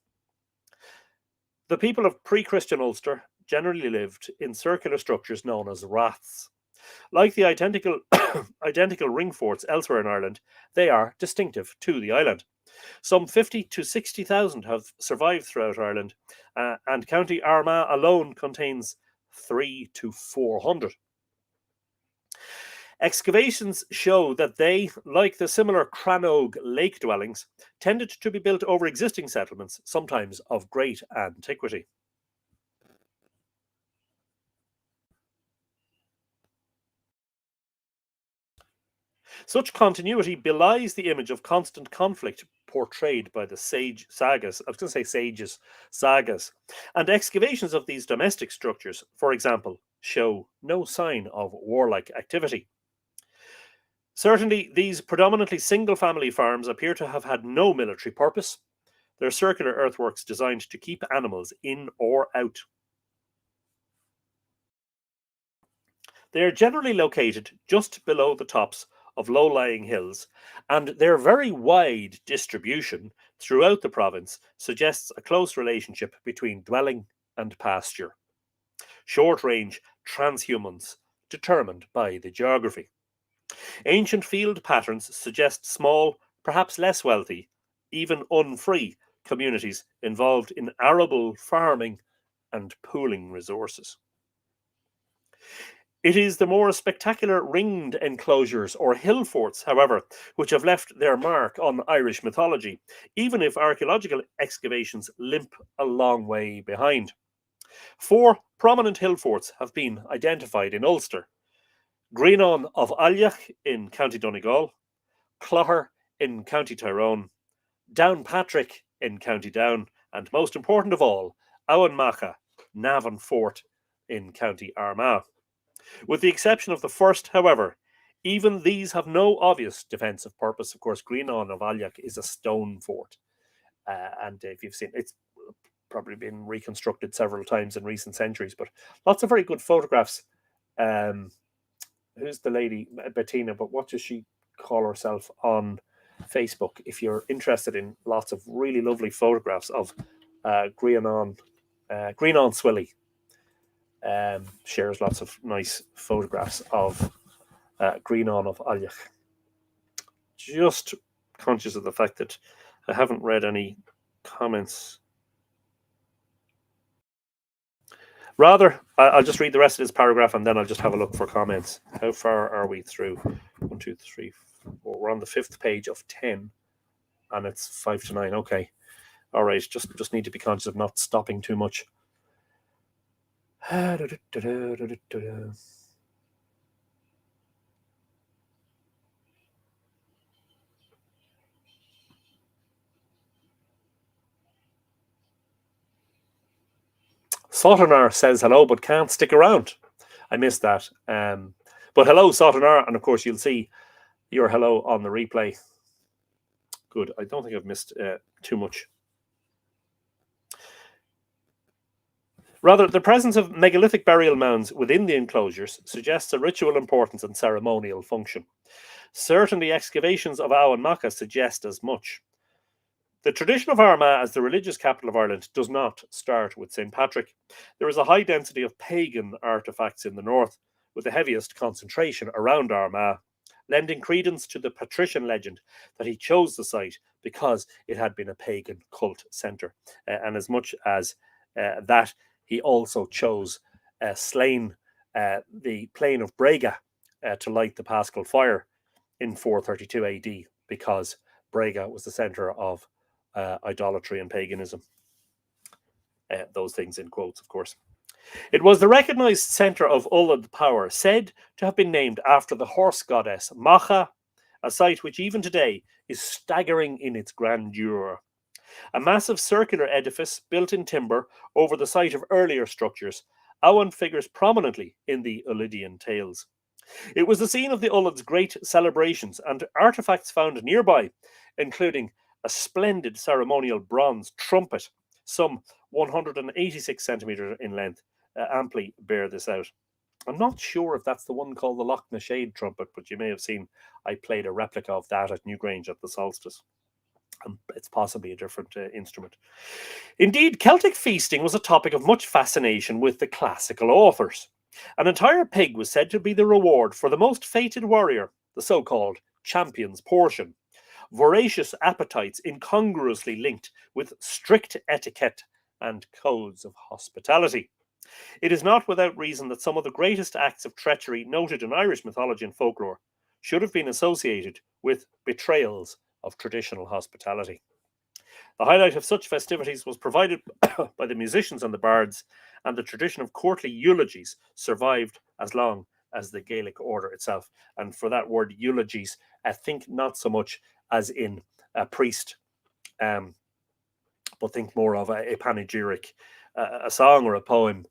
The people of pre-Christian Ulster generally lived in circular structures known as raths. Like the identical ring forts elsewhere in Ireland, they are distinctive to the island. Some 50 to 60,000 have survived throughout Ireland, and County Armagh alone contains 3 to 400. Excavations show that they, like the similar Crannog lake dwellings, tended to be built over existing settlements, sometimes of great antiquity. Such continuity belies the image of constant conflict portrayed by the sage sagas. I was going to say sages, sagas. And excavations of these domestic structures, for example, show no sign of warlike activity. Certainly, these predominantly single family farms appear to have had no military purpose. They're circular earthworks designed to keep animals in or out. They are generally located just below the tops of low lying hills, and their very wide distribution throughout the province suggests a close relationship between dwelling and pasture. Short range transhumance determined by the geography. Ancient field patterns suggest small, perhaps less wealthy, even unfree communities involved in arable farming and pooling resources. It is the more spectacular ringed enclosures or hill forts, however, which have left their mark on Irish mythology, even if archaeological excavations limp a long way behind. 4 prominent hill forts have been identified in Ulster: Greenon of Aileach in County Donegal, Clogher in County Tyrone, Downpatrick in County Down, and most important of all, Owenmacha, Navan Fort in County Armagh. With the exception of the first, however, even these have no obvious defensive purpose. Of course, Greenon of Aileach is a stone fort, and if you've seen, it's probably been reconstructed several times in recent centuries. But lots of very good photographs. Who's the lady, Bettina? But what does she call herself on Facebook? If you're interested in lots of really lovely photographs of Greenon Swilly. Shares lots of nice photographs of Greenon of Aileach. Just conscious of the fact that I haven't read any comments. Rather, I'll just read the rest of this paragraph and then I'll just have a look for comments. How far are we through? 1, 2, 3, 4. We're on the 5th page of 10, and it's 5 to 9. Okay, all right. Just need to be conscious of not stopping too much. Sotonar says hello, but can't stick around. I missed that. But hello, Sotonar, and of course you'll see your hello on the replay. Good. I don't think I've missed too much. Rather, the presence of megalithic burial mounds within the enclosures suggests a ritual importance and ceremonial function. Certainly, excavations of Owen Macha suggest as much. The tradition of Armagh as the religious capital of Ireland does not start with St. Patrick. There is a high density of pagan artefacts in the north, with the heaviest concentration around Armagh, lending credence to the patrician legend that he chose the site because it had been a pagan cult centre. And as much as that, he also chose Slane, the plain of Brega, to light the Paschal fire in 432 AD, because Brega was the centre of idolatry and paganism. Those things in quotes, of course. It was the recognised centre of Ullad power, said to have been named after the horse goddess Macha, a site which even today is staggering in its grandeur. A massive circular edifice built in timber over the site of earlier structures, Owen figures prominently in the Ullidian tales. It was the scene of the Ullad's great celebrations, and artefacts found nearby, including a splendid ceremonial bronze trumpet, some 186 centimetres in length, amply bear this out. I'm not sure if that's the one called the Loch na Shade trumpet, but you may have seen I played a replica of that at Newgrange at the solstice. It's possibly a different instrument. Indeed, Celtic feasting was a topic of much fascination with the classical authors. An entire pig was said to be the reward for the most fated warrior, the so called champion's portion. Voracious appetites incongruously linked with strict etiquette and codes of hospitality. It is not without reason that some of the greatest acts of treachery noted in Irish mythology and folklore should have been associated with betrayals of traditional hospitality. The highlight of such festivities was provided by the musicians and the bards, and the tradition of courtly eulogies survived as long as the Gaelic order itself. And for that word eulogies, I think not so much as in a priest, but think more of a panegyric, a song or a poem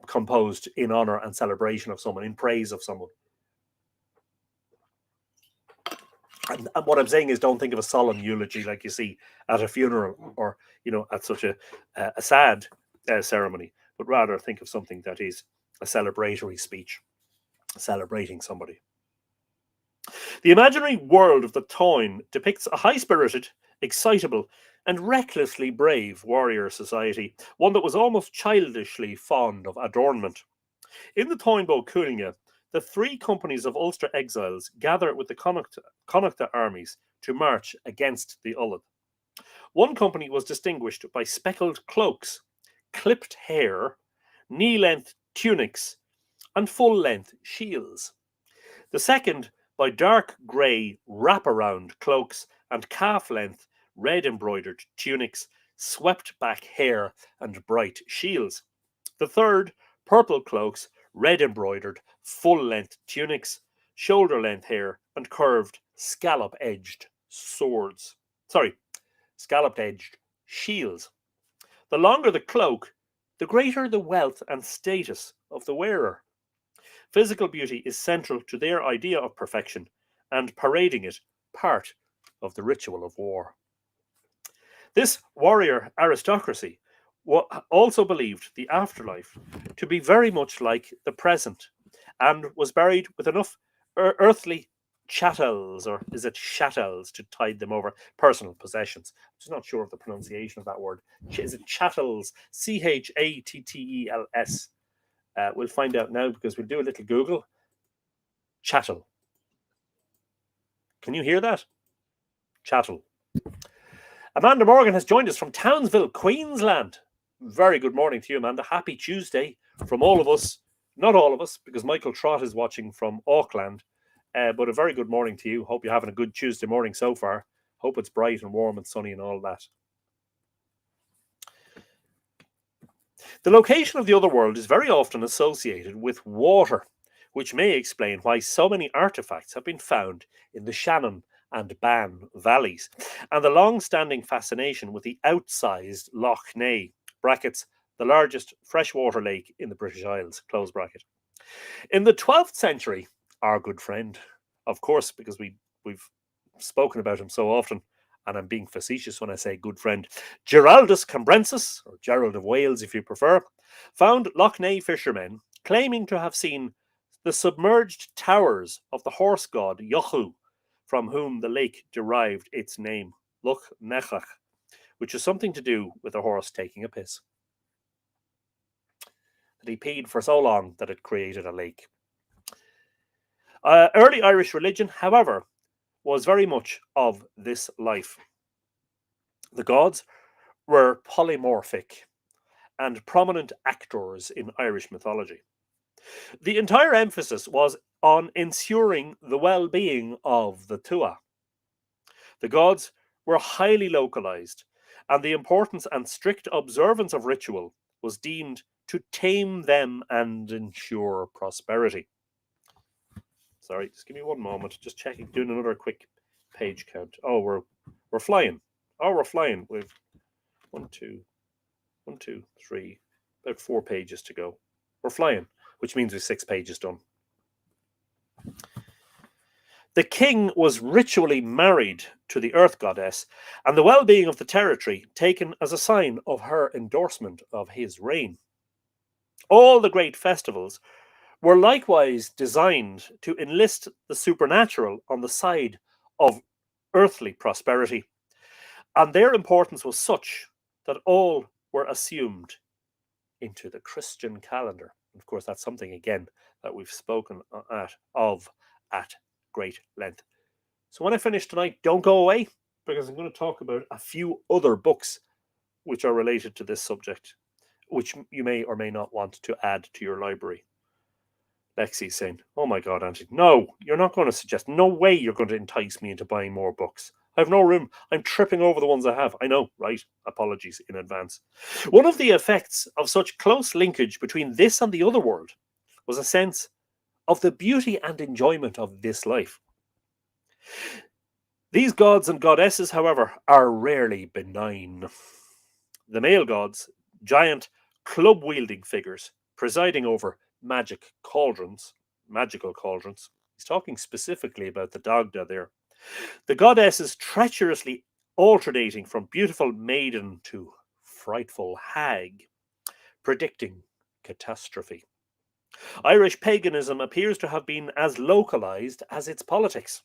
composed in honor and celebration of someone, in praise of someone. And what I'm saying is, don't think of a solemn eulogy like you see at a funeral, or at such a sad ceremony, but rather think of something that is a celebratory speech, celebrating somebody. The imaginary world of the Táin depicts a high-spirited, excitable, and recklessly brave warrior society, one that was almost childishly fond of adornment. In the Táin Bó Cúailnge, the three companies of Ulster exiles gather with the Connacht armies to march against the Ullad. One company was distinguished by speckled cloaks, clipped hair, knee-length tunics, and full-length shields. The second by dark grey wraparound cloaks and calf-length red-embroidered tunics, swept-back hair, and bright shields. The third, purple cloaks, red-embroidered, full-length tunics, shoulder-length hair, and curved, scallop-edged swords. Scallop-edged shields. The longer the cloak, the greater the wealth and status of the wearer. Physical beauty is central to their idea of perfection, and parading it part of the ritual of war. This warrior aristocracy also believed the afterlife to be very much like the present, and was buried with enough earthly chattels, or is it chattels, to tide them over, personal possessions. I'm just not sure of the pronunciation of that word. Is it chattels? Chattels. We'll find out now, because we'll do a little Google. Chattel. Can you hear that? Chattel. Amanda Morgan has joined us from Townsville, Queensland. Very good morning to you, Amanda. Happy Tuesday from all of us. Not all of us, because Michael Trott is watching from Auckland. But a very good morning to you. Hope you're having a good Tuesday morning so far. Hope it's bright and warm and sunny and all that. The location of the other world is very often associated with water, which may explain why so many artifacts have been found in the Shannon and Bann valleys, and the long-standing fascination with the outsized Loch Ness (brackets, the largest freshwater lake in the British Isles, close bracket). In the 12th century, our good friend, of course, because we've spoken about him so often, and I'm being facetious when I say good friend, Giraldus Cambrensis, or Gerald of Wales if you prefer, found Lough Neagh fishermen claiming to have seen the submerged towers of the horse god Yochu, from whom the lake derived its name, Lough Neagh, which is something to do with a horse taking a piss. That he peed for so long that it created a lake. Early Irish religion, however, was very much of this life. The gods were polymorphic and prominent actors in Irish mythology. The entire emphasis was on ensuring the well-being of the Tua. The gods were highly localized, and the importance and strict observance of ritual was deemed to tame them and ensure prosperity. Sorry, just give me one moment. Just checking, doing another quick page count. Oh, we're flying. Oh, we're flying. We've 1, 2, 1, 2, 3, about 4 pages to go. We're flying, which means we've 6 pages done. The king was ritually married to the earth goddess, and the well-being of the territory taken as a sign of her endorsement of his reign. All the great festivals were likewise designed to enlist the supernatural on the side of earthly prosperity, and their importance was such that all were assumed into the Christian calendar. Of course, that's something again that we've spoken at great length. So when I finish tonight, don't go away, because I'm going to talk about a few other books which are related to this subject, which you may or may not want to add to your library. Lexi's saying, oh my God, Auntie, no, you're not going to suggest, no way you're going to entice me into buying more books. I have no room. I'm tripping over the ones I have. I know, right? Apologies in advance. One of the effects of such close linkage between this and the other world was a sense of the beauty and enjoyment of this life. These gods and goddesses, however, are rarely benign. The male gods, giant club-wielding figures presiding over magical cauldrons. He's talking specifically about the Dagda there. The goddesses treacherously alternating from beautiful maiden to frightful hag, predicting catastrophe. Irish paganism appears to have been as localized as its politics.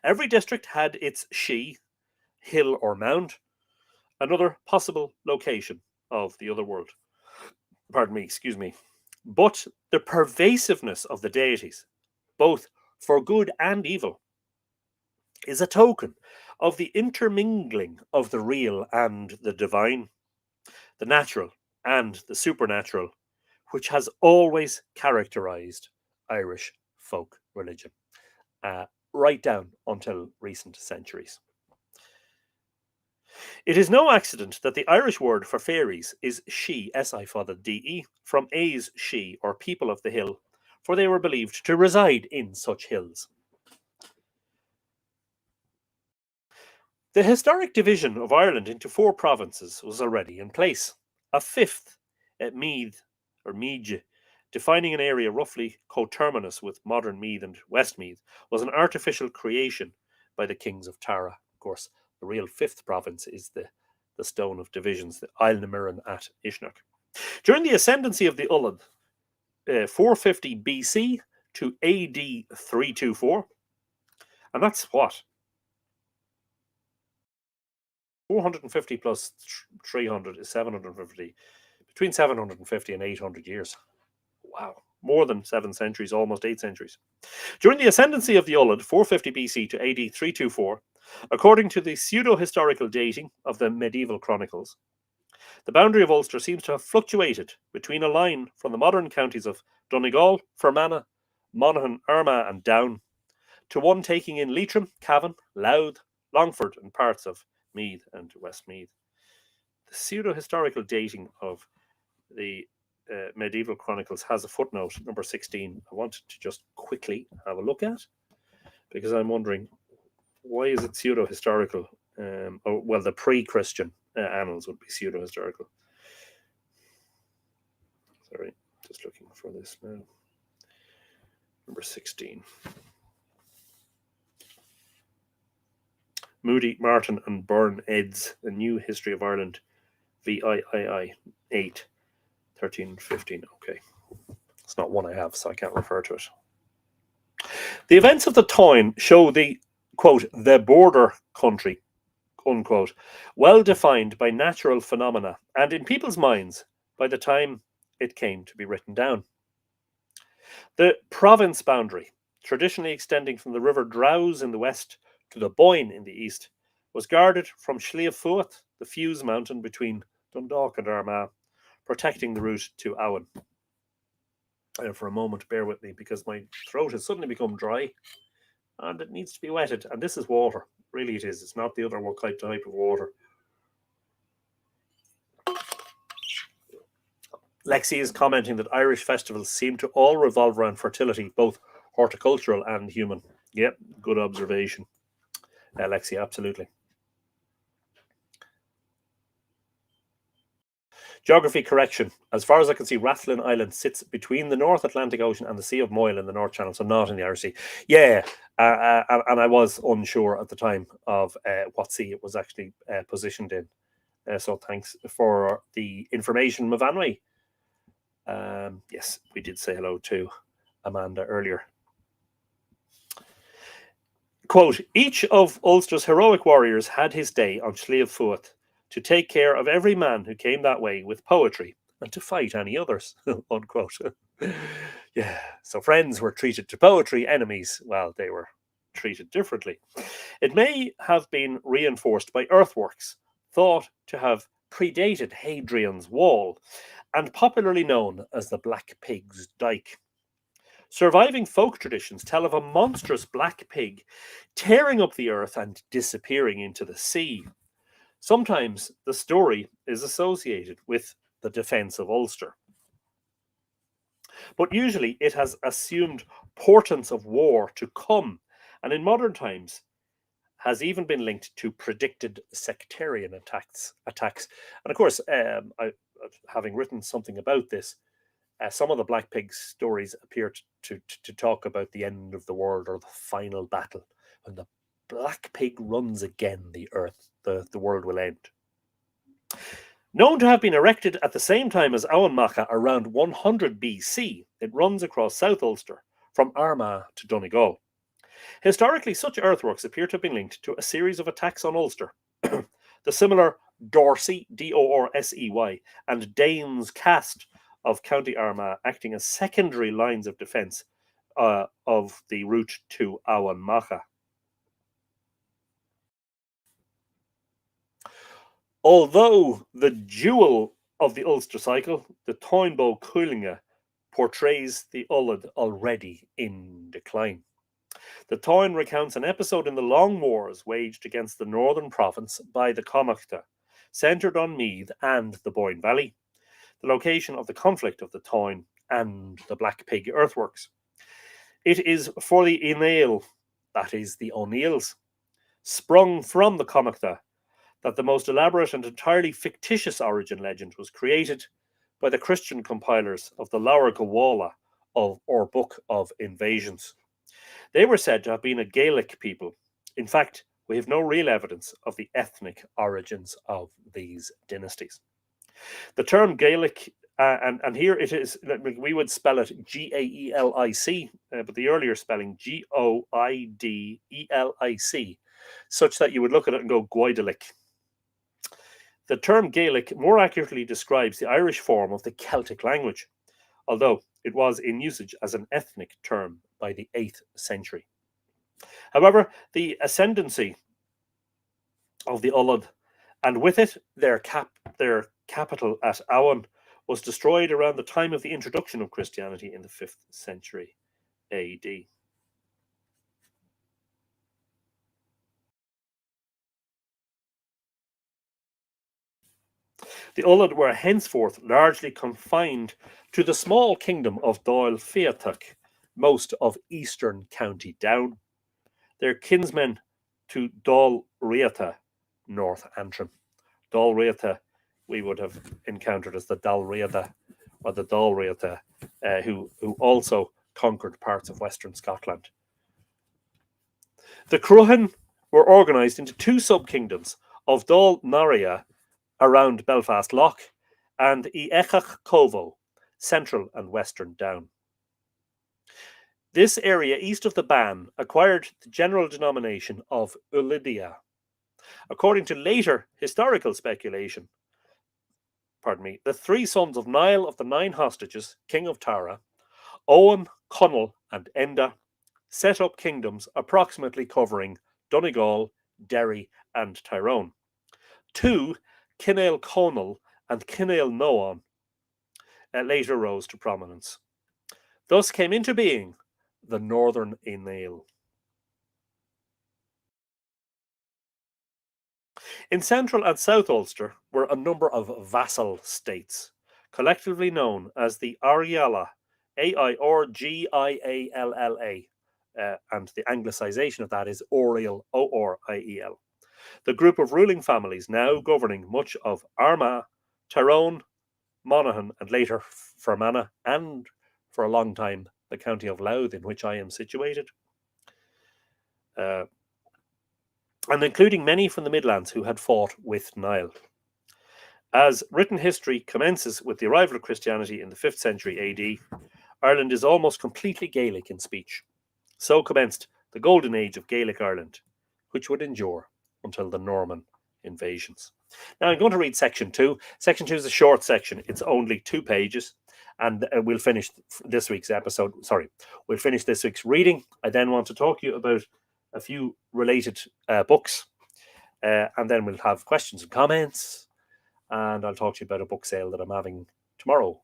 Every district had its she, hill or mound, another possible location of the other world. Pardon me, excuse me. But the pervasiveness of the deities, both for good and evil, is a token of the intermingling of the real and the divine, the natural and the supernatural, which has always characterized Irish folk religion, right down until recent centuries. It is no accident that the Irish word for fairies is she, S-I-F-A-D-E, from A's she, or people of the hill, for they were believed to reside in such hills. The historic division of Ireland into 4 provinces was already in place. A fifth, at Meath, or Meath, defining an area roughly coterminous with modern Meath and Westmeath, was an artificial creation by the kings of Tara. Of course, the real 5th province is the stone of divisions, the Isle na Muireann at Ishnach. During the ascendancy of the Ullad, 450 BC to AD 324, and that's what? 450 plus 300 is 750. Between 750 and 800 years. Wow. More than 7 centuries, almost 8 centuries. During the ascendancy of the Ullad, 450 BC to AD 324, according to the pseudo-historical dating of the medieval chronicles, the boundary of Ulster seems to have fluctuated between a line from the modern counties of Donegal, Fermanagh, Monaghan, Armagh and Down, to one taking in Leitrim, Cavan, Louth, Longford and parts of Meath and Westmeath. The pseudo-historical dating of the medieval chronicles has a footnote, number 16. I wanted to just quickly have a look at, because I'm wondering, why is it pseudo-historical? Well, the pre-Christian annals would be pseudo-historical. Sorry, just looking for this now. Number 16. Moody, Martin, and Byrne Eds, A New History of Ireland, VIII, 8, 13, 15. Okay. It's not one I have, so I can't refer to it. The events of the Táin show the, quote, the border country, unquote, well defined by natural phenomena and in people's minds by the time it came to be written down. The province boundary, traditionally extending from the River Drowse in the west to the Boyne in the east, was guarded from Sliabh Fuath, the Fuse mountain between Dundalk and Armagh, protecting the route to Owen. For a moment, bear with me because my throat has suddenly become dry and it needs to be wetted. And this is water. Really, it is. It's not the other type of water. Lexi is commenting that Irish festivals seem to all revolve around fertility, both horticultural and human. Yep, good observation. Lexi, absolutely. Geography correction. As far as I can see, Rathlin Island sits between the North Atlantic Ocean and the Sea of Moyle in the North Channel, so not in the Irish Sea. Yeah, and I was unsure at the time of what sea it was actually positioned in. So thanks for the information, Mavanway. Yes, we did say hello to Amanda earlier. Quote, each of Ulster's heroic warriors had his day on Sliabh Fuath to take care of every man who came that way with poetry and to fight any others, unquote. Yeah, so friends were treated to poetry, enemies, well, they were treated differently. It may have been reinforced by earthworks, thought to have predated Hadrian's Wall, and popularly known as the Black Pig's Dyke. Surviving folk traditions tell of a monstrous black pig tearing up the earth and disappearing into the sea. Sometimes the story is associated with the defence of Ulster, but usually it has assumed portents of war to come, and in modern times has even been linked to predicted sectarian attacks. And of course, having written something about this, some of the Black Pig stories appear to talk about the end of the world or the final battle. When the Black Pig runs again, the earth, the world will end. Known to have been erected at the same time as Owen Macha around 100 BC, it runs across South Ulster from Armagh to Donegal. Historically, such earthworks appear to have been linked to a series of attacks on Ulster. The similar Dorsey, Dorsey, and Danes Cast of County Armagh acting as secondary lines of defence of the route to Owen Macha. Although the jewel of the Ulster cycle, the Toynbee Cúilinge, portrays the Ullad already in decline. The Táin recounts an episode in the long wars waged against the northern province by the Connachta, centred on Meath and the Boyne Valley, the location of the conflict of the Táin and the Black Pig earthworks. It is for the Inail, that is the O'Neills, sprung from the Connachta, that the most elaborate and entirely fictitious origin legend was created by the Christian compilers of the Laura Gawala or Book of Invasions. They were said to have been a Gaelic people. In fact, we have no real evidence of the ethnic origins of these dynasties. The term Gaelic, and here it is, we would spell it Gaelic, but the earlier spelling Goidelic, such that you would look at it and go Goidelic. The term Gaelic more accurately describes the Irish form of the Celtic language, although it was in usage as an ethnic term by the 8th century. However, the ascendancy of the Ullad, and with it their capital at Owen, was destroyed around the time of the introduction of Christianity in the 5th century AD. The Ullad were henceforth largely confined to the small kingdom of Dáil Fiatach, most of eastern County Down. Their kinsmen to Dáil Riata, North Antrim. Dáil Riata we would have encountered as the Dal Riata or the Dáil Riata, who also conquered parts of western Scotland. The Cruhan were organised into two sub-kingdoms of Dol Naria around Belfast Lough and Iechach Covo, central and western Down. This area east of the Bann acquired the general denomination of Ulidia. According to later historical speculation, the three sons of Niall of the Nine Hostages, king of Tara, Owen, Connell, and Enda, set up kingdoms approximately covering Donegal, Derry, and Tyrone. Two, Kinnail Conal and Kinnail Noan, later rose to prominence. Thus came into being the Northern Ainail. In central and south Ulster were a number of vassal states, collectively known as the Ariala, Airgialla, and the anglicisation of that is Oriel, Oriel. The group of ruling families now governing much of Armagh, Tyrone, Monaghan, and later Fermanagh, and for a long time the county of Louth, in which I am situated. And including many from the Midlands who had fought with Niall. As written history commences with the arrival of Christianity in the 5th century AD, Ireland is almost completely Gaelic in speech. So commenced the golden age of Gaelic Ireland, which would endure until the Norman invasions. Now I'm going to read section 2. Section 2 is a short section. It's only 2 pages. And we'll finish this week's episode. Sorry, we'll finish this week's reading. I then want to talk to you about a few related books. And then we'll have questions and comments. And I'll talk to you about a book sale that I'm having tomorrow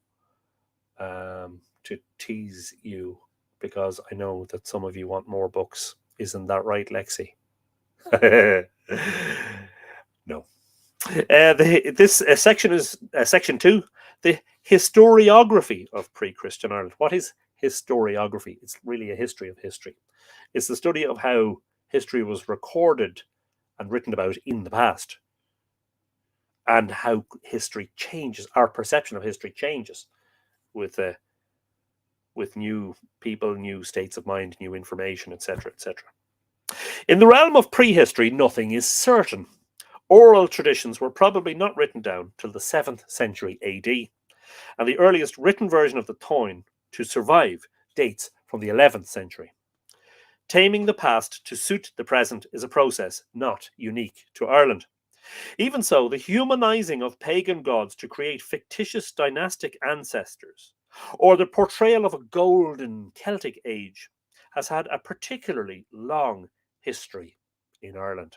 to tease you, because I know that some of you want more books. Isn't that right, Lexi? No. This section is section 2, the historiography of pre-Christian Ireland. What is historiography? It's really a history of history. It's the study of how history was recorded and written about in the past, and how history changes, our perception of history changes with new people, new states of mind, new information, etc., etc. In the realm of prehistory, nothing is certain. Oral traditions were probably not written down till the 7th century AD, and the earliest written version of the Táin to survive dates from the 11th century. Taming the past to suit the present is a process not unique to Ireland. Even so, the humanizing of pagan gods to create fictitious dynastic ancestors, or the portrayal of a golden Celtic age, has had a particularly long history in Ireland.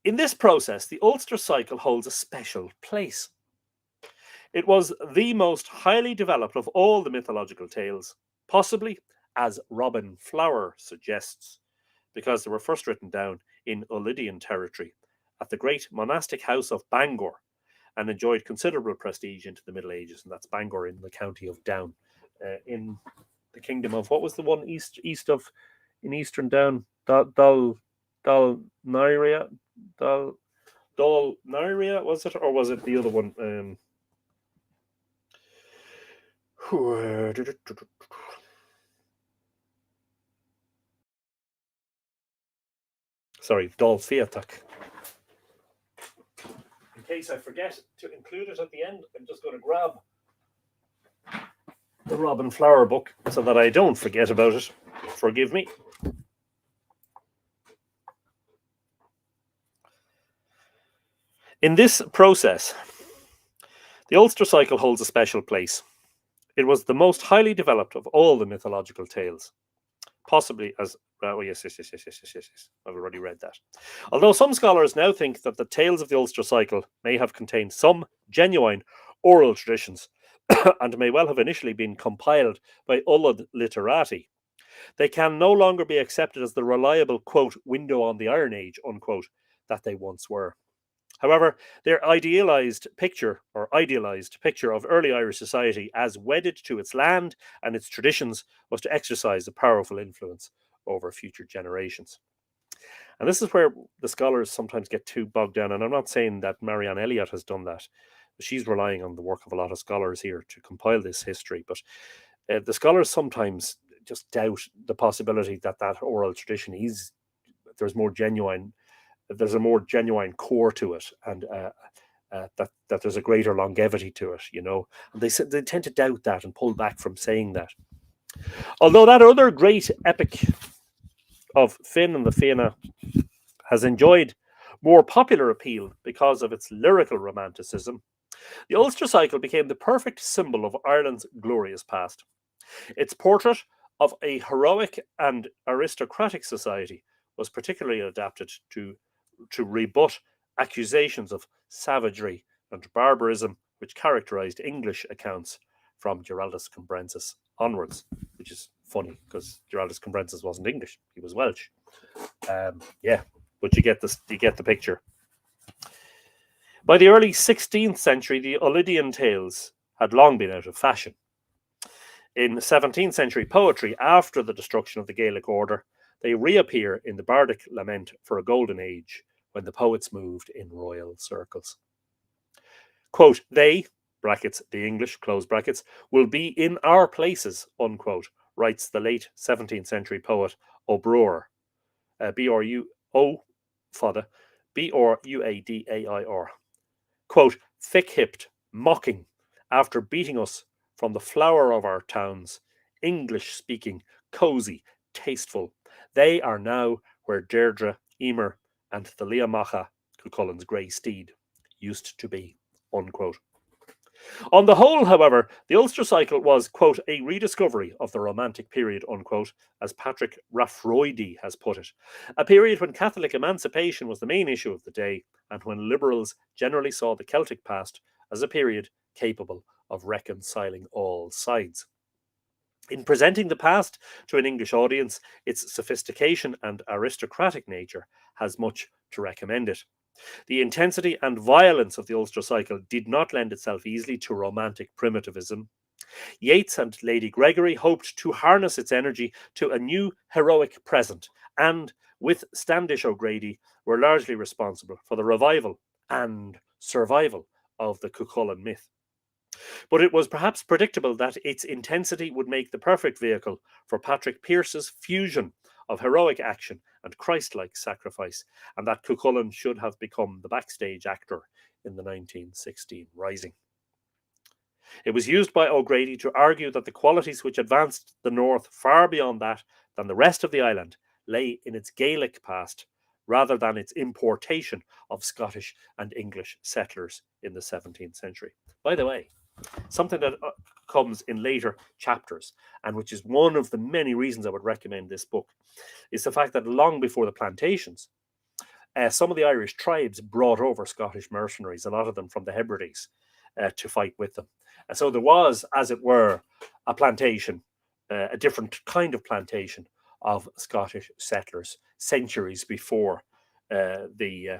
In this process, the Ulster cycle holds a special place. It was the most highly developed of all the mythological tales, possibly, as Robin Flower suggests, because they were first written down in Ulidian territory at the great monastic house of Bangor, and enjoyed considerable prestige into the Middle Ages, and that's Bangor in the county of Down, in the kingdom of, what was the one east of, in eastern Down, Dol Nyria, was it, or was it the other one? Sorry, Dol Fiatak. In case I forget to include it at the end, I'm just going to grab the Robin Flower book so that I don't forget about it. Forgive me. In this process, the Ulster cycle holds a special place. It was the most highly developed of all the mythological tales. Possibly as... yes. I've already read that. Although some scholars now think that the tales of the Ulster cycle may have contained some genuine oral traditions and may well have initially been compiled by Ulad literati, they can no longer be accepted as the reliable, quote, window on the Iron Age, unquote, that they once were. However, their idealized picture of early Irish society as wedded to its land and its traditions was to exercise a powerful influence over future generations. And this is where the scholars sometimes get too bogged down. And I'm not saying that Marianne Elliott has done that. She's relying on the work of a lot of scholars here to compile this history. But the scholars sometimes just doubt the possibility that oral tradition is there's a more genuine core to it, and that there's a greater longevity to it, And they tend to doubt that and pull back from saying that. Although that other great epic of Finn and the Fianna has enjoyed more popular appeal because of its lyrical romanticism, the Ulster cycle became the perfect symbol of Ireland's glorious past. Its portrait of a heroic and aristocratic society was particularly adapted to rebut accusations of savagery and barbarism which characterized English accounts from Giraldus Cambrensis onwards, which is funny because Giraldus Cambrensis wasn't English; he was Welsh. But you get the picture. By the early 16th century, the Olydian tales had long been out of fashion. In 17th century poetry, after the destruction of the Gaelic order, they reappear in the bardic lament for a golden age when the poets moved in royal circles. Quote, they, brackets, the English, close brackets, will be in our places, unquote, writes the late 17th century poet O'Bruair, B-R-U-O, father, B-R-U-A-D-A-I-R. Quote, thick-hipped, mocking, after beating us from the flower of our towns, English-speaking, cosy, tasteful, they are now where Deirdre, Emer, and the Liamacha, Cuchullin's grey steed, used to be, unquote. On the whole, however, the Ulster cycle was, quote, a rediscovery of the Romantic period, unquote, as Patrick Raffroidi has put it, a period when Catholic emancipation was the main issue of the day and when liberals generally saw the Celtic past as a period capable of reconciling all sides. In presenting the past to an English audience, its sophistication and aristocratic nature has much to recommend it. The intensity and violence of the Ulster cycle did not lend itself easily to romantic primitivism. Yeats and Lady Gregory hoped to harness its energy to a new heroic present, and, with Standish O'Grady, were largely responsible for the revival and survival of the Cuchulainn myth. But it was perhaps predictable that its intensity would make the perfect vehicle for Patrick Pearse's fusion of heroic action and Christ-like sacrifice, and that Cuchulainn should have become the backstage actor in the 1916 Rising. It was used by O'Grady to argue that the qualities which advanced the North far beyond that than the rest of the island lay in its Gaelic past, rather than its importation of Scottish and English settlers in the 17th century. By the way, something that comes in later chapters, and which is one of the many reasons I would recommend this book, is the fact that long before the plantations, some of the Irish tribes brought over Scottish mercenaries, a lot of them from the Hebrides, to fight with them. And so there was, as it were, a plantation, a different kind of plantation of Scottish settlers centuries before the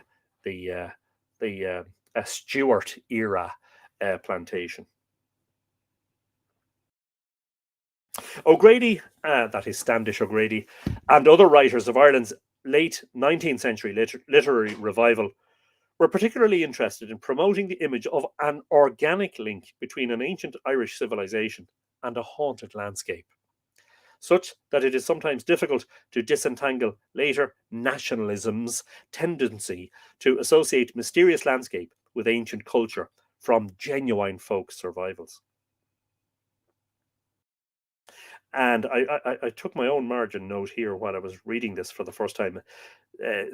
Stuart era plantation. O'Grady, that is Standish O'Grady, and other writers of Ireland's late 19th century literary revival were particularly interested in promoting the image of an organic link between an ancient Irish civilization and a haunted landscape, such that it is sometimes difficult to disentangle later nationalism's tendency to associate mysterious landscape with ancient culture from genuine folk survivals. And I took my own margin note here while I was reading this for the first time,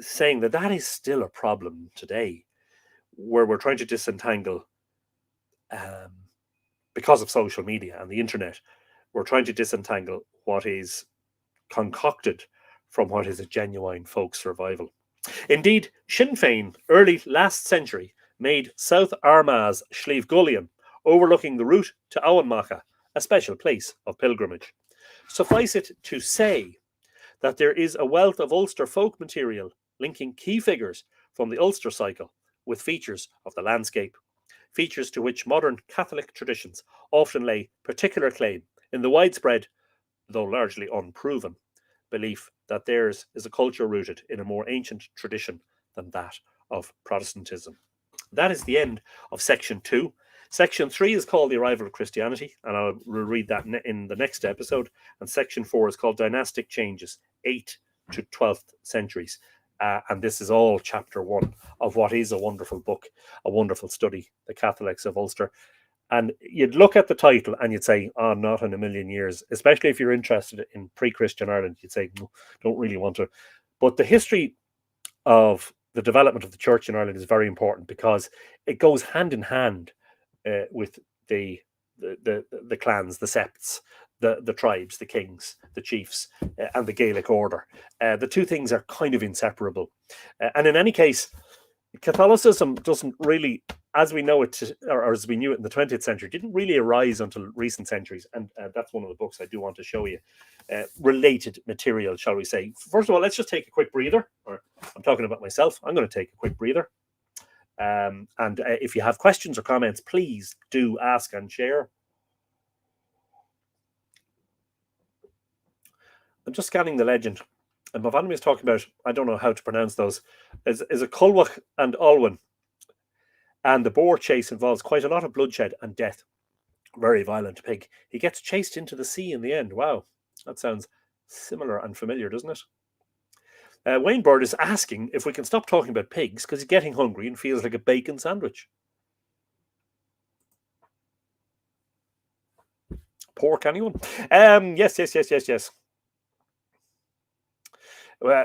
saying that is still a problem today, where we're trying to disentangle, because of social media and the internet, we're trying to disentangle what is concocted from what is a genuine folk survival. Indeed, Sinn Féin, early last century, made South Armagh's Slieve Gullion, overlooking the route to Owenmacha, a special place of pilgrimage. Suffice it to say that there is a wealth of Ulster folk material linking key figures from the Ulster cycle with features of the landscape, features to which modern Catholic traditions often lay particular claim in the widespread, though largely unproven, belief that theirs is a culture rooted in a more ancient tradition than that of Protestantism. That is the end of section 2. Section 3 is called The Arrival of Christianity, and I'll read that in the next episode. And section 4 is called Dynastic Changes, 8th to 12th centuries. And this is all chapter 1 of what is a wonderful book, a wonderful study, The Catholics of Ulster. And you'd look at the title and you'd say, oh, not in a million years, especially if you're interested in pre-Christian Ireland. You'd say, no, don't really want to. But the history of the development of the church in Ireland is very important because it goes hand in hand with the clans, the septs, the tribes, the kings, the chiefs, and the Gaelic order. The two things are kind of inseparable. And in any case, Catholicism doesn't really, as we know it, or as we knew it in the 20th century, didn't really arise until recent centuries. And that's one of the books I do want to show you. Related material, shall we say. First of all, let's just take a quick breather. Or I'm talking about myself. I'm going to take a quick breather. And if you have questions or comments, please do ask and share. I'm just scanning the legend. And Mavani is talking about, I don't know how to pronounce those, is a Culwach and Alwyn. And the boar chase involves quite a lot of bloodshed and death. Very violent pig. He gets chased into the sea in the end. Wow, that sounds similar and familiar, doesn't it? Wayne Bird is asking if we can stop talking about pigs because he's getting hungry and feels like a bacon sandwich. Pork, anyone? Yes.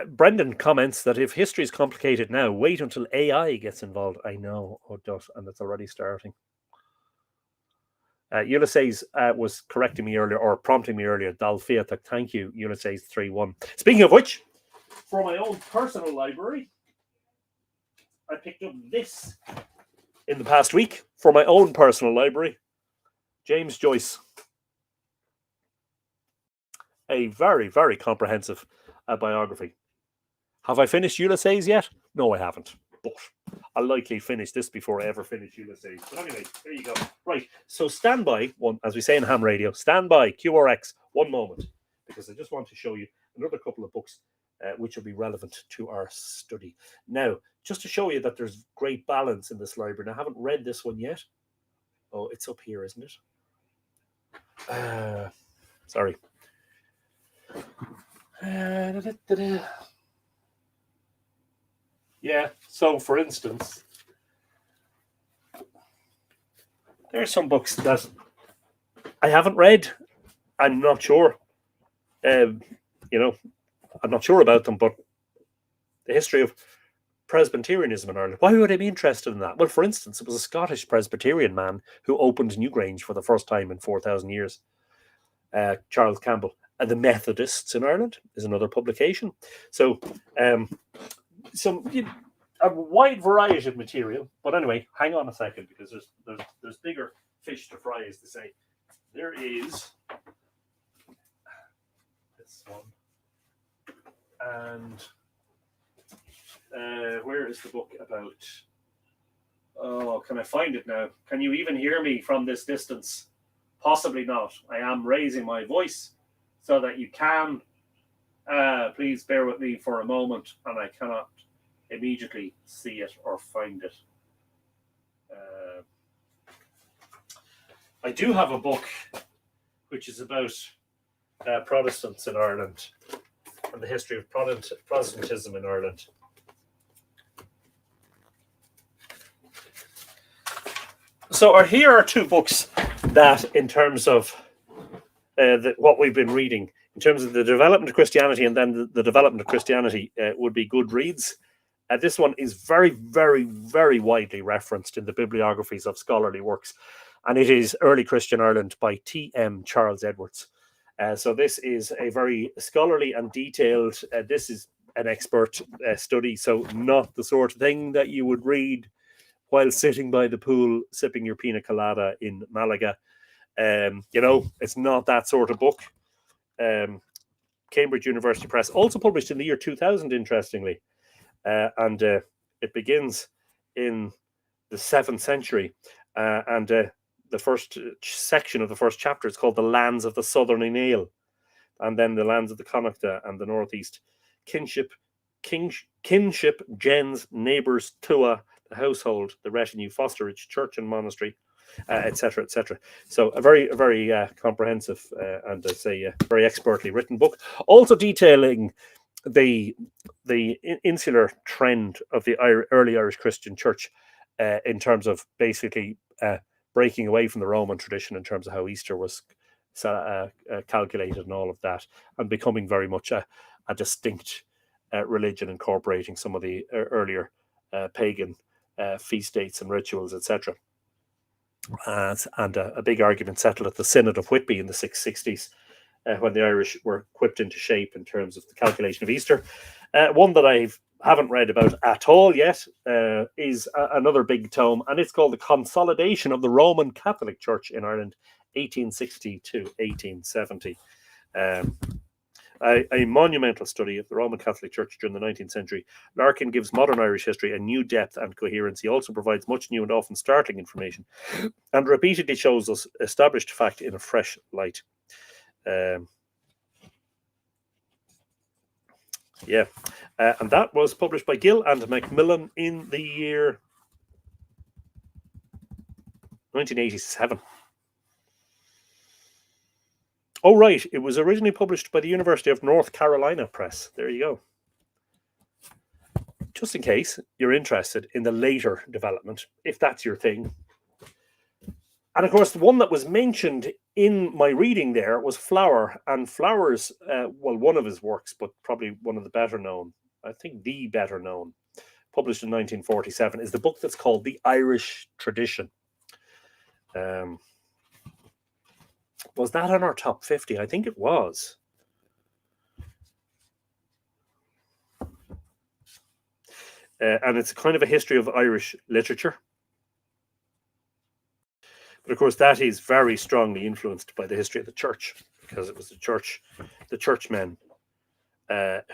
Brendan comments that if history is complicated now, wait until AI gets involved. I know, and it's already starting. Ulysses was correcting me earlier, or prompting me earlier. Dalfiatak, thank you, Ulysses 3-1. Speaking of which, for my own personal library, I picked up this in the past week for my own personal library. James Joyce. A very, very comprehensive biography. Have I finished Ulysses yet? No, I haven't. But I'll likely finish this before I ever finish Ulysses. But anyway, there you go. Right, so stand by, as we say in ham radio, stand by, QRX, one moment, because I just want to show you another couple of books which will be relevant to our study. Now, just to show you that there's great balance in this library, and I haven't read this one yet. Oh, it's up here, isn't it? Sorry. Yeah, so for instance, there are some books that I haven't read. I'm not sure. I'm not sure about them, but the history of Presbyterianism in Ireland. Why would I be interested in that? Well, for instance, it was a Scottish Presbyterian man who opened Newgrange for the first time in 4,000 years, Charles Campbell. And the Methodists in Ireland is another publication. So, a wide variety of material. But anyway, hang on a second, because there's bigger fish to fry, as they say. There is this one. And where is the book about? Oh, can I find it now? Can you even hear me from this distance? Possibly not. I am raising my voice so that you can. Please bear with me for a moment, and I cannot immediately see it or find it. I do have a book which is about Protestants in Ireland and the history of Protestantism in Ireland. So here are two books that, in terms of what we've been reading, in terms of the development of Christianity and then the development of Christianity, would be good reads. This one is very, very, very widely referenced in the bibliographies of scholarly works, and it is Early Christian Ireland by T.M. Charles Edwards. So this is a very scholarly and detailed, this is an expert study, so not the sort of thing that you would read while sitting by the pool sipping your pina colada in Malaga. It's not that sort of book. Cambridge University Press, also published in the year 2000, interestingly. And it begins in the 7th century. And the first section of the first chapter is called The Lands of the Southern Inale. And then the lands of the Connacht and the Northeast. Kinship, gens, neighbours, tua, the household, the retinue, fosterage, church and monastery, etc., etc. So a very, very comprehensive and, I say, very expertly written book. Also detailing the insular trend of the early Irish Christian Church in terms of basically breaking away from the Roman tradition in terms of how Easter was calculated and all of that, and becoming very much a distinct religion, incorporating some of the earlier pagan feast dates and rituals, etc. And a big argument settled at the Synod of Whitby in the 660s, when the Irish were whipped into shape in terms of the calculation of Easter. One that I haven't read about at all yet is another big tome, and it's called The Consolidation of the Roman Catholic Church in Ireland, 1860 to 1870. A monumental study of the Roman Catholic Church during the 19th century. Larkin gives modern Irish history a new depth and coherence. He also provides much new and often startling information, and repeatedly shows us established fact in a fresh light. And that was published by Gill and Macmillan in the year 1987. Oh, right. It was originally published by the University of North Carolina Press. There you go. Just in case you're interested in the later development, if that's your thing. And of course, the one that was mentioned in my reading there was Flower. And Flower's, well, one of his works, but probably one of the better known, I think the better known, published in 1947, is the book that's called The Irish Tradition. Was that on our top 50? I think it was. And it's kind of a history of Irish literature. But of course, that is very strongly influenced by the history of the church, because it was the churchmen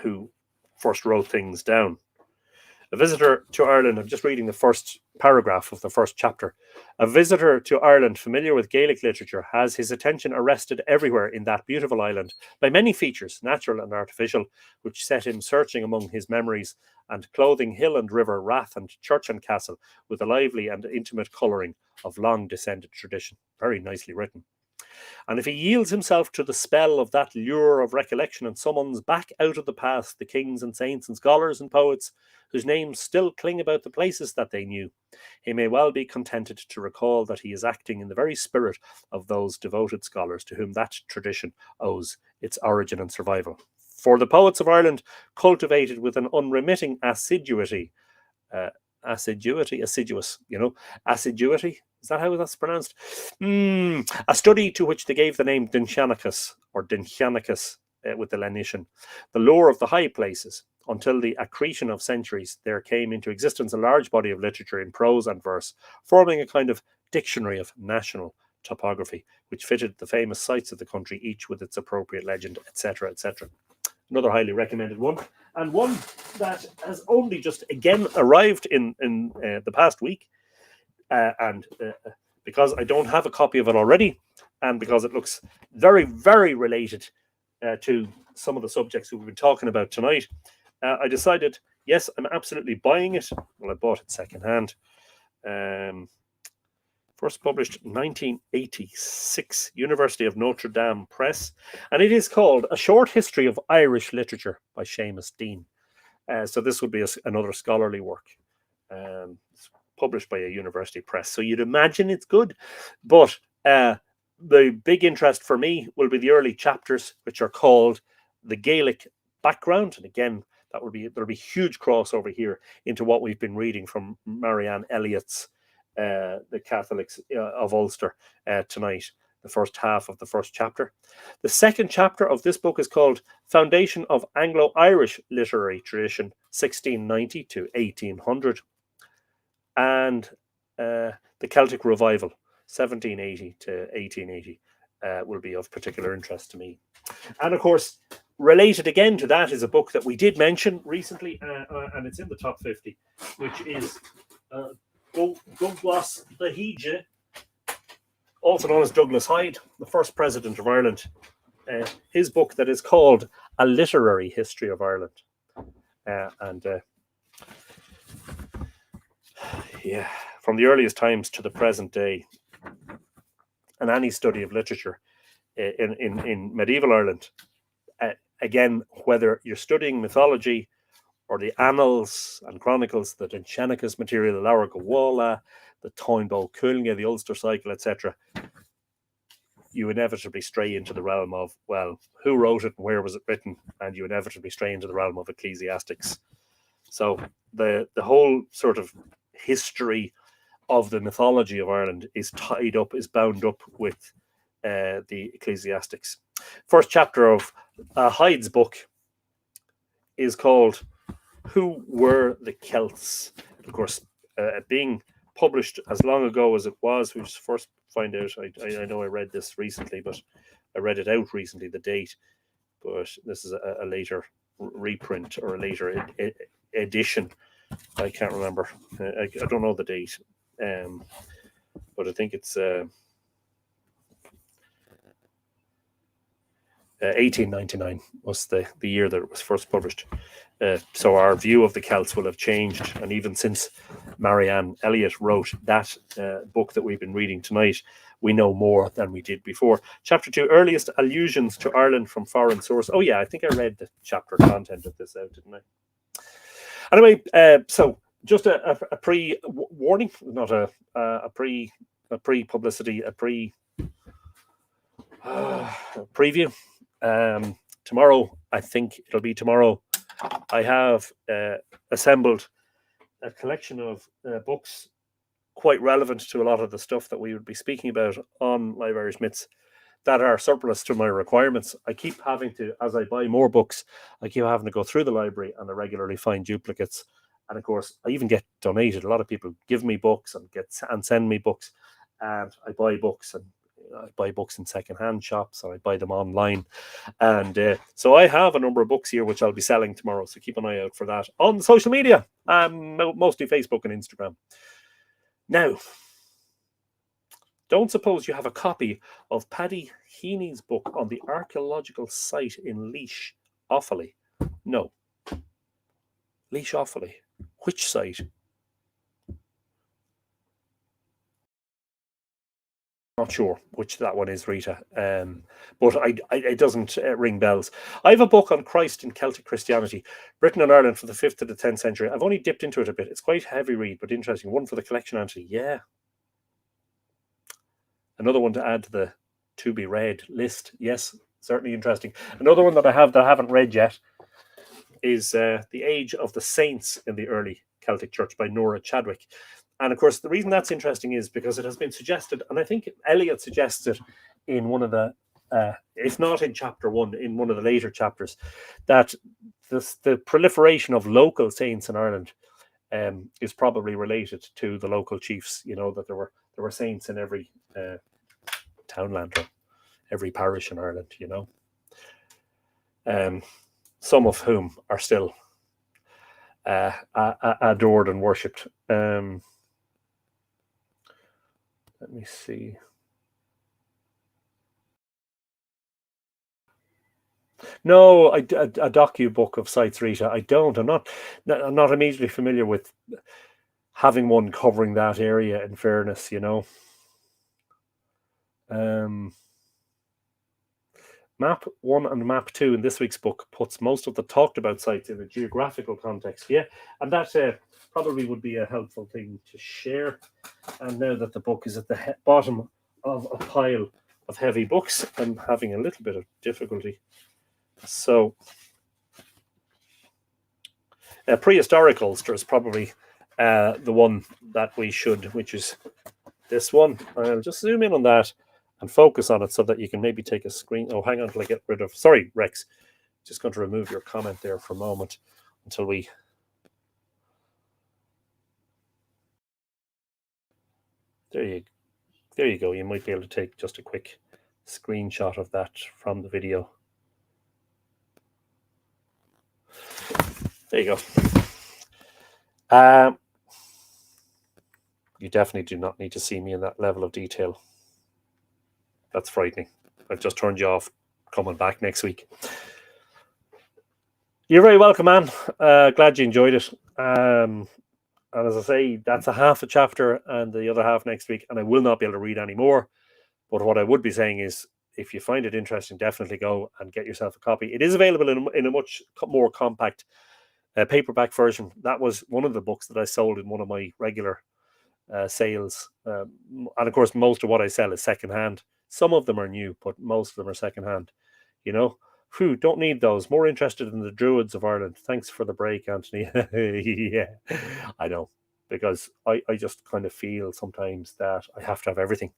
who first wrote things down. A visitor to Ireland, I'm just reading the first paragraph of the first chapter. A visitor to Ireland familiar with Gaelic literature has his attention arrested everywhere in that beautiful island by many features, natural and artificial, which set him searching among his memories and clothing hill and river, rath and church and castle with a lively and intimate colouring of long descended tradition. Very nicely written. And if he yields himself to the spell of that lure of recollection and summons back out of the past the kings and saints and scholars and poets whose names still cling about the places that they knew, he may well be contented to recall that he is acting in the very spirit of those devoted scholars to whom that tradition owes its origin and survival. For the poets of Ireland, cultivated with an unremitting assiduity, assiduity, is that how that's pronounced? A study to which they gave the name Dinchanicus, or Dinchanicus with the Lenitian, the lore of the high places, until the accretion of centuries, there came into existence a large body of literature in prose and verse, forming a kind of dictionary of national topography, which fitted the famous sites of the country, each with its appropriate legend, etc., etc. Another highly recommended one, and one that has only just again arrived in the past week. And because I don't have a copy of it already, and because it looks very, very related to some of the subjects we've been talking about tonight, I decided, yes, I'm absolutely buying it. Well, I bought it secondhand. First published 1986, University of Notre Dame Press, and it is called A Short History of Irish Literature by Seamus Dean. So this would be another scholarly work. It's published by a university press, so you'd imagine it's good. But the big interest for me will be the early chapters, which are called The Gaelic Background. And again, there'll be huge crossover here into what we've been reading from Marianne Elliott's The Catholics of Ulster tonight, the first half of the first chapter. The second chapter of this book is called Foundation of Anglo-Irish Literary Tradition, 1690 to 1800. And the Celtic Revival, 1780 to 1880, will be of particular interest to me. And of course, related again to that is a book that we did mention recently, and it's in the top 50, which is Douglas Hige, also known as Douglas Hyde, the first president of Ireland. His book that is called A Literary History of Ireland. From the earliest times to the present day, and any study of literature in medieval Ireland again, whether you're studying mythology or the annals and chronicles, the Dinchenicus material, the Laura Gawala, the Toynbee Culnge, the Ulster cycle, etc., you inevitably stray into the realm of, well, who wrote it and where was it written? And you inevitably stray into the realm of ecclesiastics. So the whole sort of history of the mythology of Ireland is tied up, is bound up with the ecclesiastics. First chapter of Hyde's book is called Who Were the Celts? Of course, being published as long ago as it was, we just first find out, I know I read this recently, but I read it out recently, the date, but this is a later reprint or a later edition. I can't remember. I don't know the date, but I think it's 1899 was the year that it was first published. So our view of the Celts will have changed, and even since Marianne Elliott wrote that book that we've been reading tonight, we know more than we did before. Chapter 2, earliest allusions to Ireland from foreign source. Oh yeah, I think I read the chapter content of this out, didn't I? Anyway, so just a pre-warning, not a pre-publicity, a preview. Tomorrow, I think it'll be tomorrow, I have assembled a collection of books quite relevant to a lot of the stuff that we would be speaking about on Live Irish Myths that are surplus to my requirements. I keep having to, as I buy more books, I keep having to go through the library and I regularly find duplicates. And of course, I even get donated. A lot of people give me books and send me books, and I buy books, and I buy books in secondhand shops, and I buy them online. And so I have a number of books here which I'll be selling tomorrow. So keep an eye out for that on social media, mostly Facebook and Instagram. Now, don't suppose you have a copy of Paddy Heaney's book on the archaeological site in Laois, Offaly? No. Laois, Offaly. Which site? Not sure which that one is, Rita. But it doesn't ring bells. I have a book on Christ in Celtic Christianity, Britain and Ireland for the 5th to the 10th century. I've only dipped into it a bit. It's quite a heavy read, but interesting. One for the collection, Anthony. Yeah. Another one to add to the to-be-read list. Yes, certainly interesting. Another one that I haven't read yet is The Age of the Saints in the Early Celtic Church by Nora Chadwick. And of course, the reason that's interesting is because it has been suggested, and I think Eliot suggests it in one of the, if not in chapter 1, in one of the later chapters, that the proliferation of local saints in Ireland is probably related to the local chiefs. You know, that there were saints in every townland or every parish in Ireland. You know, some of whom are still adored and worshipped. Let me see. No, a docu book of sites, Rita. I don't. I'm not immediately familiar with having one covering that area. In fairness, you know. Map 1 and Map 2 in this week's book puts most of the talked about sites in a geographical context. Yeah, and that probably would be a helpful thing to share. And now that the book is at the bottom of a pile of heavy books, I'm having a little bit of difficulty. So, prehistoric Ulster is probably the one that we should, which is this one. I'll just zoom in on that and focus on it so that you can maybe take a screen. Oh, hang on till I get rid of. Sorry, Rex. Just going to remove your comment there for a moment until we. There you go. You might be able to take just a quick screenshot of that from the video. There you go. You definitely do not need to see me in that level of detail. That's frightening. I've just turned you off. Coming back next week. You're very welcome, man. Glad you enjoyed it. And as I say, that's a half a chapter and the other half next week. And I will not be able to read any more. But what I would be saying is, if you find it interesting, definitely go and get yourself a copy. It is available in a much more compact paperback version. That was one of the books that I sold in one of my regular sales. And of course, most of what I sell is secondhand. Some of them are new, but most of them are secondhand. You know, whew, don't need those. More interested in the Druids of Ireland. Thanks for the break, Anthony. Yeah, I know. Because I just kind of feel sometimes that I have to have everything,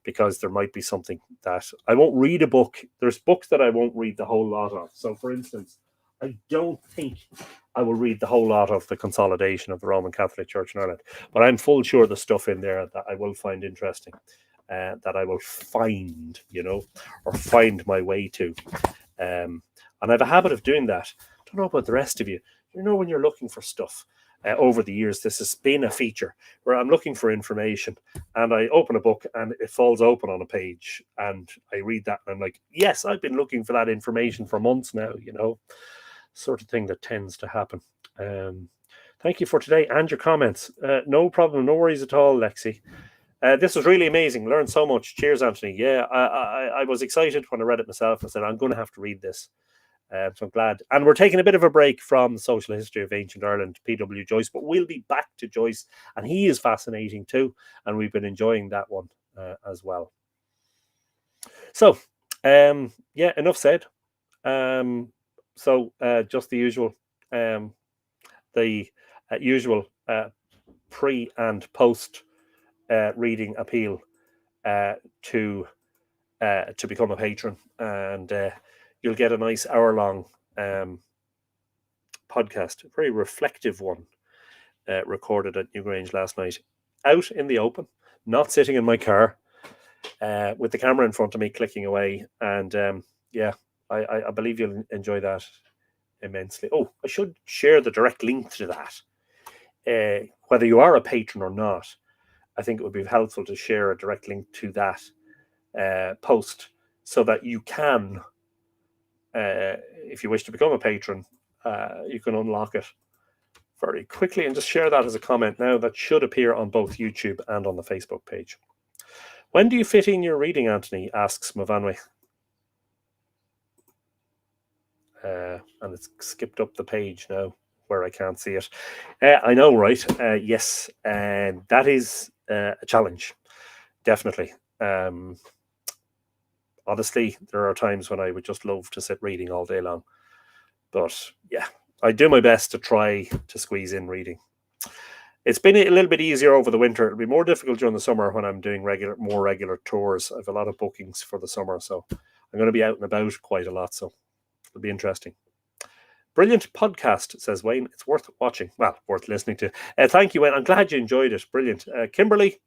because there might be something that I won't read a book. There's books that I won't read the whole lot of. So, for instance, I don't think I will read the whole lot of the consolidation of the Roman Catholic Church in Ireland, but I'm full sure the stuff in there that I will find interesting, that I will find, or find my way to. And I have a habit of doing that. I don't know about the rest of you. When you're looking for stuff, over the years, this has been a feature where I'm looking for information and I open a book and it falls open on a page and I read that and I'm like, yes, I've been looking for that information for months now, sort of thing that tends to happen. Thank you for today and your comments. No problem, no worries at all, Lexi. This was really amazing. Learned so much. Cheers, Anthony. Yeah, I was excited when I read it myself. I said, I'm going to have to read this. So I'm glad. And we're taking a bit of a break from the social history of ancient Ireland, P.W. Joyce, but we'll be back to Joyce. And he is fascinating too. And we've been enjoying that one as well. So, yeah, enough said. So just the usual, usual pre and post reading appeal to become a patron, and you'll get a nice hour-long podcast, a very reflective one, recorded at Newgrange last night, out in the open, not sitting in my car, with the camera in front of me, clicking away, and yeah, I believe you'll enjoy that immensely. Oh, I should share the direct link to that. Whether you are a patron or not, I think it would be helpful to share a direct link to that post so that you can, if you wish to become a patron, you can unlock it very quickly and just share that as a comment now. That should appear on both YouTube and on the Facebook page. When do you fit in your reading, Anthony? Asks Mavanwe. And it's skipped up the page now where I can't see it. I know, right? Yes, and that is a challenge, definitely. Honestly, there are times when I would just love to sit reading all day long. But yeah, I do my best to try to squeeze in reading. It's been a little bit easier over the winter. It'll be more difficult during the summer when I'm doing more regular tours. I have a lot of bookings for the summer, so I'm going to be out and about quite a lot, so it'll be interesting. Brilliant podcast, says Wayne. It's worth watching. Well, worth listening to. Thank you, Wayne. I'm glad you enjoyed it. Brilliant. Kimberly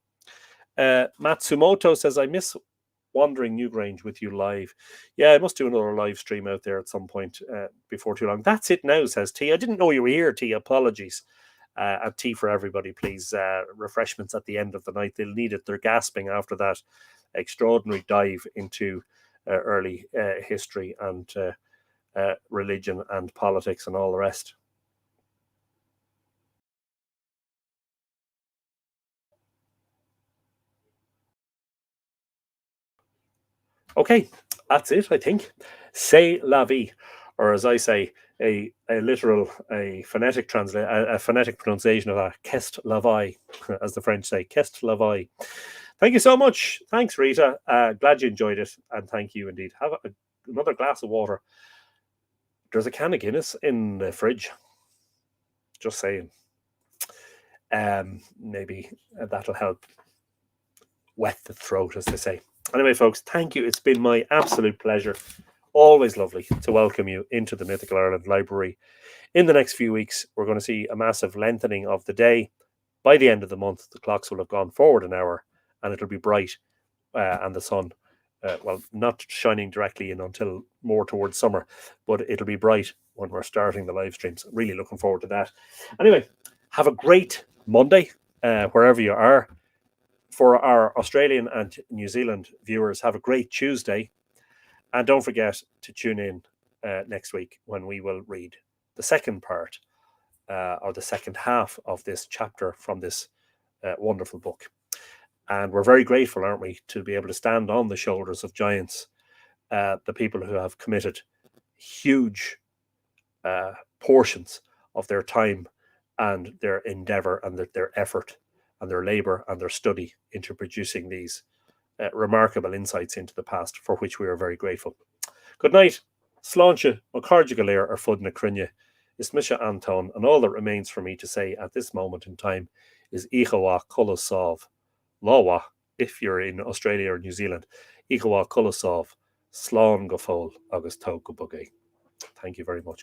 Matsumoto says, I miss wandering Newgrange with you live. Yeah, I must do another live stream out there at some point before too long. That's it now, says T. I didn't know you were here, T. Apologies. And tea for everybody, please. Refreshments at the end of the night. They'll need it. They're gasping after that extraordinary dive into early history and religion and politics and all the rest. Okay, that's it, I think. C'est la vie, or as I say, a phonetic pronunciation of that, qu'est la vie, as the French say, qu'est la vie. Thank you so much. Thanks, Rita. Glad you enjoyed it, and thank you indeed. Have another glass of water. There's a can of Guinness in the fridge. Just saying. Maybe that'll help wet the throat, as they say. Anyway, folks, thank you. It's been my absolute pleasure. Always lovely to welcome you into the Mythical Ireland Library. In the next few weeks, we're going to see a massive lengthening of the day. By the end of the month, the clocks will have gone forward an hour and it'll be bright, and the sun, well, not shining directly in until more towards summer, but it'll be bright when we're starting the live streams. Really looking forward to that. Anyway, have a great Monday, wherever you are. For our Australian and New Zealand viewers, have a great Tuesday. And don't forget to tune in next week when we will read the second part, or the second half of this chapter from this wonderful book. And we're very grateful, aren't we, to be able to stand on the shoulders of giants the people who have committed huge portions of their time and their endeavour and their effort and their labour and their study into producing these remarkable insights into the past, for which we are very grateful. Good night. Sláinte, Macarja Galir or Fudna Crinne, is Misha Anton, and all that remains for me to say at this moment in time is Ichawa Kulasov, Lawa, if you're in Australia or New Zealand, Ichawa Kulasov, Slán Gofol, August Tog Bugay. Thank you very much.